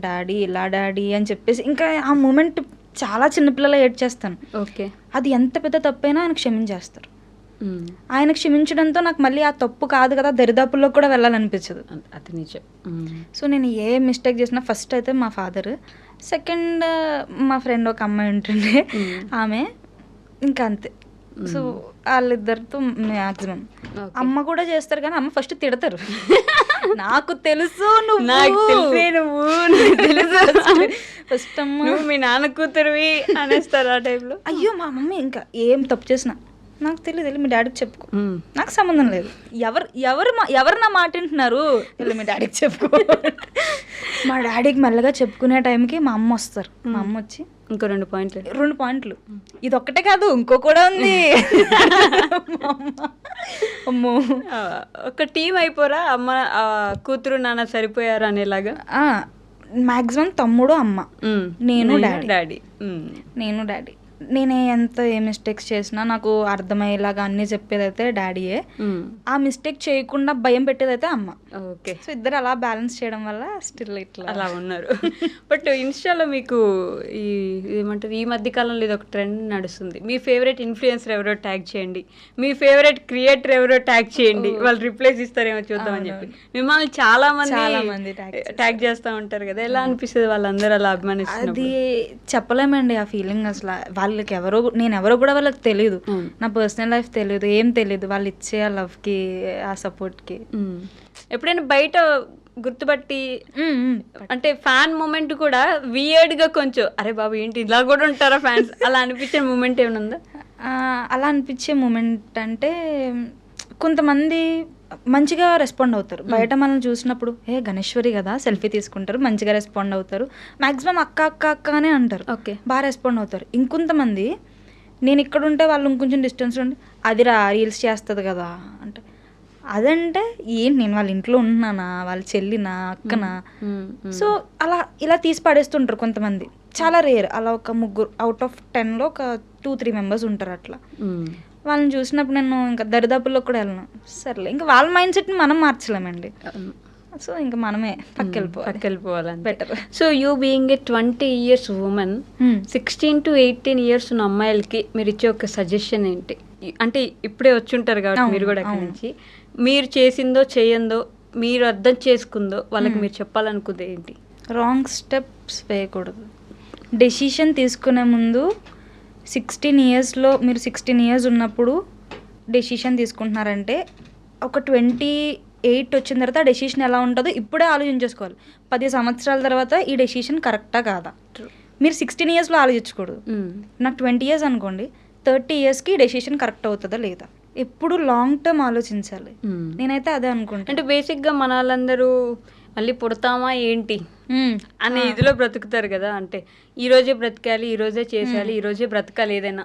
డాడీ అని చెప్పేసి, ఇంకా ఆ మూమెంట్ చాలా చిన్నపిల్లల ఏడ్ చేస్తాను. ఓకే, అది ఎంత పెద్ద తప్పైనా ఆయన క్షమించేస్తారు. ఆయన క్షమించడంతో నాకు మళ్ళీ ఆ తప్పు కాదు కదా, దరిదాపుల్లో కూడా వెళ్ళాలనిపించదు. అది నిజం. సో నేను ఏ మిస్టేక్ చేసినా ఫస్ట్ అయితే మా ఫాదర్, సెకండ్ మా ఫ్రెండ్ ఒక అమ్మాయి ఉంటుండే ఆమె, ఇంకా అంతే. సో వాళ్ళిద్దరితో మ్యాక్సిమం. అమ్మ కూడా చేస్తారు కానీ అమ్మ ఫస్ట్ తిడతారు. నాకు తెలుసు ఫస్ట్ అమ్మ మీ నాన్న కూతురువి అనేస్తారు ఆ టైంలో. అయ్యో మా మమ్మీ ఇంకా ఏం తప్పు చేసినా నాకు తెలియదు, మీ డాడీకి చెప్పుకో, నాకు సంబంధం లేదు, ఎవరు నా మాట వింటున్నారు, మీ డాడీకి చెప్పుకో. మా డాడీకి మెల్లగా చెప్పుకునే టైంకి మా అమ్మ వస్తారు. మా అమ్మ వచ్చి ఇంకో 2 పాయింట్లు, ఇది ఒక్కటే కాదు ఇంకో కూడా ఉంది. అమ్మో, ఒక టీం అయిపోరా, అమ్మ కూతురు నాన్న సరిపోయారు అనేలాగా. మ్యాక్సిమం తమ్ముడు అమ్మ, నేను డాడీ. నేనే ఎంత ఏ మిస్టేక్స్ చేసినా నాకు అర్థమయ్యేలాగా అన్నీ చెప్పేదైతే డాడీయే. ఆ మిస్టేక్ చేయకుండా భయం పెట్టేదైతే అమ్మ. ఓకే, సో ఇద్దరు అలా బ్యాలెన్స్ చేయడం వల్ల స్టిల్ ఇట్లా అలా ఉన్నారు. బట్ ఇన్స్టాలో మీకు ఏమంటారు, ఈ మధ్య కాలంలో ఇది ఒక ట్రెండ్ నడుస్తుంది, మీ ఫేవరెట్ ఇన్ఫ్లుయెన్సర్ ఎవరో ట్యాగ్ చేయండి, మీ ఫేవరెట్ క్రియేటర్ ఎవరో ట్యాగ్ చేయండి, వాళ్ళు రిప్లైస్ ఇస్తారేమో చూద్దామని చెప్పి మిమ్మల్ని చాలా మంది ట్యాగ్ చేస్తూ ఉంటారు కదా. ఎలా అనిపిస్తుంది వాళ్ళందరూ అలా అభిమానిస్తారు? అది చెప్పలేమండి ఆ ఫీలింగ్. అసలు వాళ్ళకి నేను ఎవరో కూడా వాళ్ళకి తెలియదు, నా పర్సనల్ లైఫ్ తెలియదు, ఏం తెలియదు, వాళ్ళు ఇచ్చే ఆ లవ్కి ఆ సపోర్ట్కి. ఎప్పుడైనా బయట గుర్తుపట్టి అంటే ఫ్యాన్ మూమెంట్ కూడా వియర్డ్ గా కొంచెం అరే బాబు ఏంటి ఇలా కూడా ఉంటారా ఫ్యాన్స్ అలా అనిపించే మూమెంట్ ఏమైనా ఉందా? అలా అనిపించే మూమెంట్ అంటే కొంతమంది మంచిగా రెస్పాండ్ అవుతారు. బయట మనం చూసినప్పుడు గణేశ్వరి కదా సెల్ఫీ తీసుకుంటారు, మంచిగా రెస్పాండ్ అవుతారు. మ్యాక్సిమం అక్క అనే అంటారు, ఓకే బాగా రెస్పాండ్ అవుతారు. ఇంకొంతమంది నేను ఇక్కడ ఉంటే వాళ్ళు ఇంకొంచెం డిస్టెన్స్ ఉండి అదిరా రీల్స్ చేస్తుంది కదా అంటే, అదంటే ఏంటి నేను వాళ్ళ ఇంట్లో ఉంటున్నానా, వాళ్ళ చెల్లినా అక్కనా, సో ఇలా తీసి పడేస్తుంటారు కొంతమంది. చాలా రేర్, అలా ఒక 3 అవుట్ ఆఫ్ 10లో ఒక 2-3 మెంబర్స్ ఉంటారు అట్లా. వాళ్ళని చూసినప్పుడు నేను ఇంకా దరిదాపుల్లో కూడా వెళ్ళను. సర్లే, ఇంకా వాళ్ళ మైండ్ సెట్ని మనం మార్చలేమండి. సో ఇంకా మనమే పక్కెళ్ళిపోవాలని better. So you being a 20 years women, 16 to 18 years ఉన్న అమ్మాయిలకి మీరు ఇచ్చే ఒక సజెషన్ ఏంటి? అంటే ఇప్పుడే వచ్చి ఉంటారు కాబట్టి మీరు కూడా అక్కడి నుంచి మీరు చేసిందో చేయందో మీరు అర్థం చేసుకుందో వాళ్ళకి మీరు చెప్పాలనుకుంది ఏంటి? రాంగ్ స్టెప్స్ వేయకూడదు. డెసిషన్ తీసుకునే ముందు 16 yearsలో మీరు 16 years ఉన్నప్పుడు డెసిషన్ తీసుకుంటున్నారంటే ఒక 28 వచ్చిన తర్వాత డెసిషన్ ఎలా ఉంటుందో ఇప్పుడే ఆలోచించేసుకోవాలి. 10 సంవత్సరాల తర్వాత ఈ డెసిషన్ కరెక్టా కాదా, మీరు 16 yearsలో ఆలోచించకూడదు. నాకు 20 years అనుకోండి, 30 yearsకి డెసిషన్ కరెక్ట్ అవుతుందా లేదా, ఎప్పుడు లాంగ్ టర్మ్ ఆలోచించాలి. నేనైతే అదే అనుకుంటాను. అంటే బేసిక్గా మన వాళ్ళందరూ మళ్ళీ పుడతామా ఏంటి అనే ఇదిలో బ్రతుకుతారు కదా. అంటే ఈరోజే బ్రతకాలి, ఈరోజే చేసేయాలి, ఈరోజే బ్రతకాలి ఏదైనా.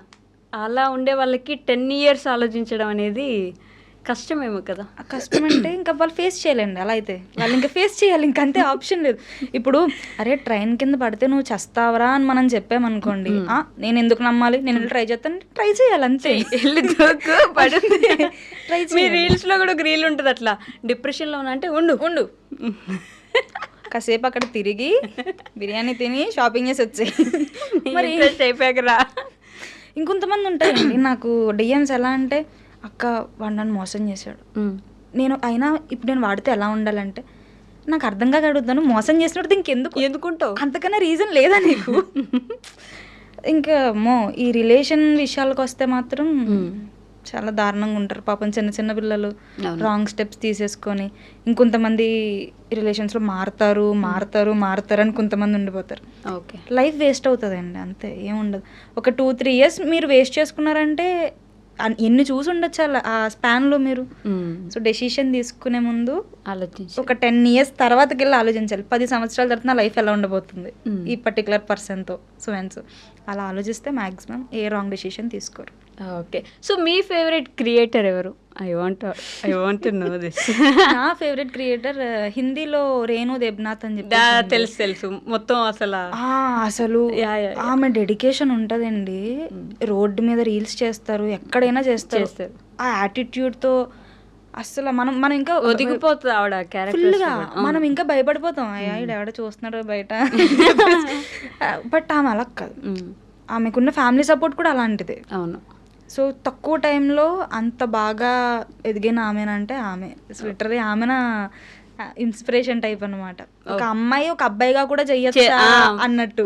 అలా ఉండే వాళ్ళకి 10 years ఆలోచించడం అనేది కష్టమేమో కదా. కష్టం అంటే ఇంకా వాళ్ళు ఫేస్ చేయాలండి. అలా అయితే వాళ్ళు ఇంకా ఫేస్ చేయాలి, ఇంకంతే ఆప్షన్ లేదు. ఇప్పుడు అరే ట్రైన్ కింద పడితే నువ్వు చస్తావరా అని మనం చెప్పామనుకోండి, నేను ఎందుకు నమ్మాలి, నేను ట్రై చేస్తాను, ట్రై చేయాలి అంతే. మీ రీల్స్ లో కూడా ఒక రీల్ ఉంటుంది అట్లా, డిప్రెషన్ లో ఉన్నా అంటే ఉండు కాసేపు అక్కడ తిరిగి బిర్యానీ తిని షాపింగ్ చేసి వచ్చాయి మరి అయిపోయాకరా. ఇంకొంతమంది ఉంటాయండి నాకు డిఎమ్స్, ఎలా అంటే అక్క వాడు నన్ను మోసం చేశాడు, నేను అయినా ఇప్పుడు నేను వాడితే ఎలా ఉండాలంటే నాకు అర్థం కాక అడుగుతాను, మోసం చేసినప్పుడు ఇంకెందుకు ఎందుకుంటావు? అంతకన్నా రీజన్ లేదా నీకు? ఇంకా ఈ రిలేషన్ విషయాలకు వస్తే మాత్రం చాలా దారుణంగా ఉంటారు పాపం, చిన్న చిన్న పిల్లలు రాంగ్ స్టెప్స్ తీసేసుకొని. ఇంకొంతమంది రిలేషన్స్లో మారుతారు అని కొంతమంది ఉండిపోతారు. ఓకే, లైఫ్ వేస్ట్ అవుతుందండి, అంతే, ఏముండదు. ఒక 2-3 years మీరు వేస్ట్ చేసుకున్నారంటే ఎన్ని చూసి ఉండొచ్చు ఆ స్పాన్లో మీరు. సో డెసిషన్ తీసుకునే ముందు ఆలోచించి ఒక 10 years తర్వాతకి వెళ్ళి ఆలోచించాలి. 10 సంవత్సరాల తర్వాత నా లైఫ్ ఎలా ఉండబోతుంది ఈ పర్టికులర్ పర్సన్తో, సో అలా ఆలోచిస్తే మ్యాక్సిమం ఏ రాంగ్ డెసిషన్ తీసుకోరు. ఓకే, సో మీ ఫేవరెట్ క్రియేటర్ ఎవరు? I want to know this. నా ఫేవరెట్ క్రియేటర్ హిందీలో రేణు దేబ్నాథ్ అని చెప్పి. తెలుసు మొత్తం అసలు ఆమె డెడికేషన్ ఉంటుందండి. రోడ్డు మీద రీల్స్ చేస్తారు, ఎక్కడైనా చేస్తారు. ఆ యాటిట్యూడ్తో అసలు మనం ఇంకా ఒదిగిపోతుంది ఆవిడ ఫుల్గా. మనం ఇంకా భయపడిపోతాం, అయ్యా ఈడెవడ చూస్తున్నాడు బయట. బట్ ఆమె అలా కాదు, ఆమెకున్న ఫ్యామిలీ సపోర్ట్ కూడా అలాంటిదే. అవును. సో తక్కువ టైంలో అంత బాగా ఎదిగిన ఆమెనంటే ఆమె లిటరలీ ఆమెన ఇన్స్పిరేషన్ టైప్ అనమాట. ఒక అమ్మాయి ఒక అబ్బాయిగా కూడా చెయ్యొచ్చు అన్నట్టు.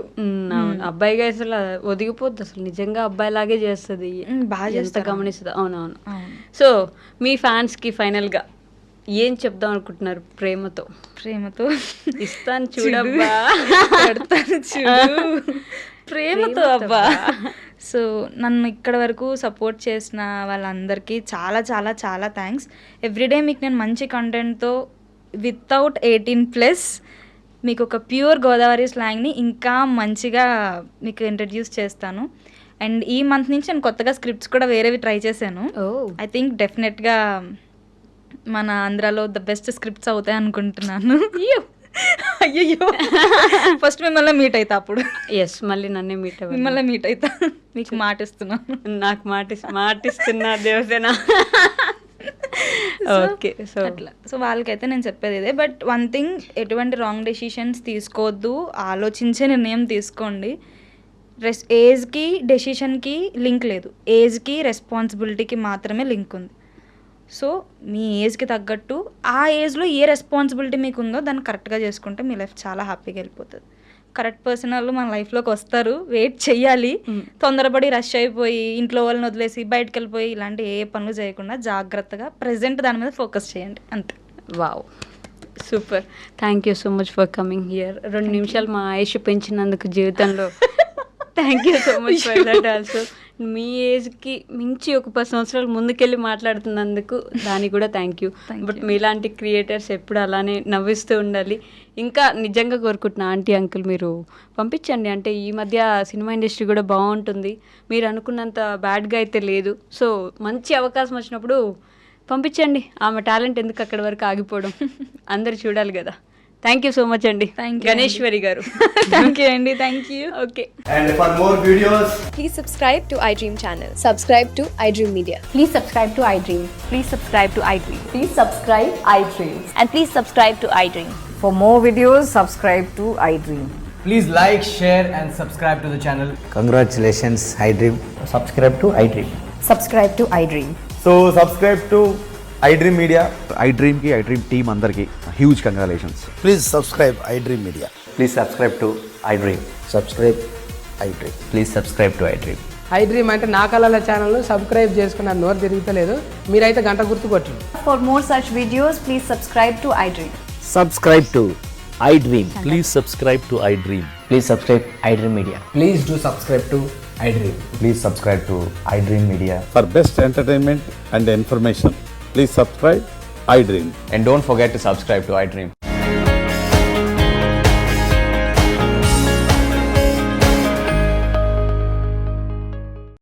అబ్బాయిగా అసలు ఒదిగిపోద్ది, అసలు నిజంగా అబ్బాయి లాగే చేస్తుంది, బాగా చేస్తా గమనిస్తుంది. అవునవును. సో మీ ఫ్యాన్స్ కి ఫైనల్ గా ఏం చెప్దాం అనుకుంటున్నారు? ప్రేమతో ఇస్తాను చూడబ్బా, పెడతాను చూడు, ప్రేమతో అబ్బా. సో నన్ను ఇక్కడ వరకు సపోర్ట్ చేసిన వాళ్ళందరికీ చాలా చాలా చాలా థ్యాంక్స్. ఎవ్రీడే మీకు నేను మంచి కంటెంట్తో వితౌట్ 18+ మీకు ఒక ప్యూర్ గోదావరి స్లాంగ్ని ఇంకా మంచిగా మీకు ఇంట్రడ్యూస్ చేస్తాను. అండ్ ఈ మంత్ నుంచి నేను కొత్తగా స్క్రిప్ట్స్ కూడా వేరేవి ట్రై చేశాను. ఐ థింక్ డెఫినెట్గా మన ఆంధ్రాలో ద బెస్ట్ స్క్రిప్ట్స్ అవుతాయి అనుకుంటున్నాను. అయ్యో, ఫస్ట్ మిమ్మల్ని మీట్ అవుతా, అప్పుడు మళ్ళీ నన్నే మిమ్మల్ని మీట్ అవుతా, మీకు మాటిస్తున్నాను. నాకు మాటిస్తున్నా దేవసేన. ఓకే, సో అట్లా. సో వాళ్ళకైతే నేను చెప్పేది ఇదే. బట్ వన్ థింగ్, ఎటువంటి రాంగ్ డెసిషన్స్ తీసుకోవద్దు, ఆలోచించే నిర్ణయం తీసుకోండి. ఏజ్కి డెసిషన్కి లింక్ లేదు, ఏజ్కి రెస్పాన్సిబిలిటీకి మాత్రమే లింక్ ఉంది. సో మీ ఏజ్కి తగ్గట్టు ఆ ఏజ్లో ఏ రెస్పాన్సిబిలిటీ మీకు ఉందో దాన్ని కరెక్ట్గా చేసుకుంటే మీ లైఫ్ చాలా హ్యాపీగా వెళ్ళిపోతుంది. కరెక్ట్ పర్సన్ వాళ్ళు మన లైఫ్లోకి వస్తారు, వెయిట్ చెయ్యాలి. తొందరపడి రష్ అయిపోయి ఇంట్లో వాళ్ళని వదిలేసి బయటకు వెళ్ళిపోయి ఇలాంటి ఏ పనులు చేయకుండా జాగ్రత్తగా ప్రజెంట్ దాని మీద ఫోకస్ చేయండి, అంతే. Wow, super. Thank you so much for coming here. 2 నిమిషాలు మా ఆయుష్ పెంచినందుకు జీవితంలో thank you so much for that also. మీ ఏజ్కి మించి ఒక 10 సంవత్సరాలు ముందుకెళ్ళి మాట్లాడుతున్నందుకు దానికి కూడా థ్యాంక్ యూ. బట్ మీలాంటి క్రియేటర్స్ ఎప్పుడు అలానే నవ్విస్తూ ఉండాలి. ఇంకా నిజంగా కోరుకుంటున్నా ఆంటీ అంకుల్ మీరు పంపించండి, అంటే ఈ మధ్య సినిమా ఇండస్ట్రీ కూడా బాగుంటుంది, మీరు అనుకున్నంత బ్యాడ్గా అయితే లేదు. సో మంచి అవకాశం వచ్చినప్పుడు పంపించండి. ఆమె టాలెంట్ ఎందుకు అక్కడి వరకు ఆగిపోవడం, అందరు చూడాలి కదా. థ్యాంక్ యూ సో మచ్ అండి. గణేశ్వరి గారు. థ్యాంక్ యూ అండి. Thank you. Okay. And for more videos, please subscribe to iDream channel. Subscribe to iDream Media. Please subscribe to iDream. Please subscribe to iDream. Please subscribe iDream. And please subscribe to iDream. For more videos, subscribe to iDream. please like, share and subscribe to the channel. Congratulations, iDream. Subscribe to iDream. Subscribe to iDream. So subscribe to iDream Media. iDream ki iDream team andarki huge congratulations. Please subscribe iDream Media. Please subscribe to iDream. Subscribe iDream. Please subscribe to iDream. iDream అంటే నా కళల ఛానల్ను సబ్స్క్రైబ్ చేసుకున్నారు, నోరు తిరుగుతలేదు, మీరైతే గంట గుర్తు కొట్టండి. For more such videos, please subscribe to iDream. Subscribe to iDream. Please subscribe to iDream. Please subscribe iDream Media. Please do subscribe to iDream. Please subscribe to iDream Media. For best entertainment and information, please subscribe iDream. And don't forget to subscribe to iDream.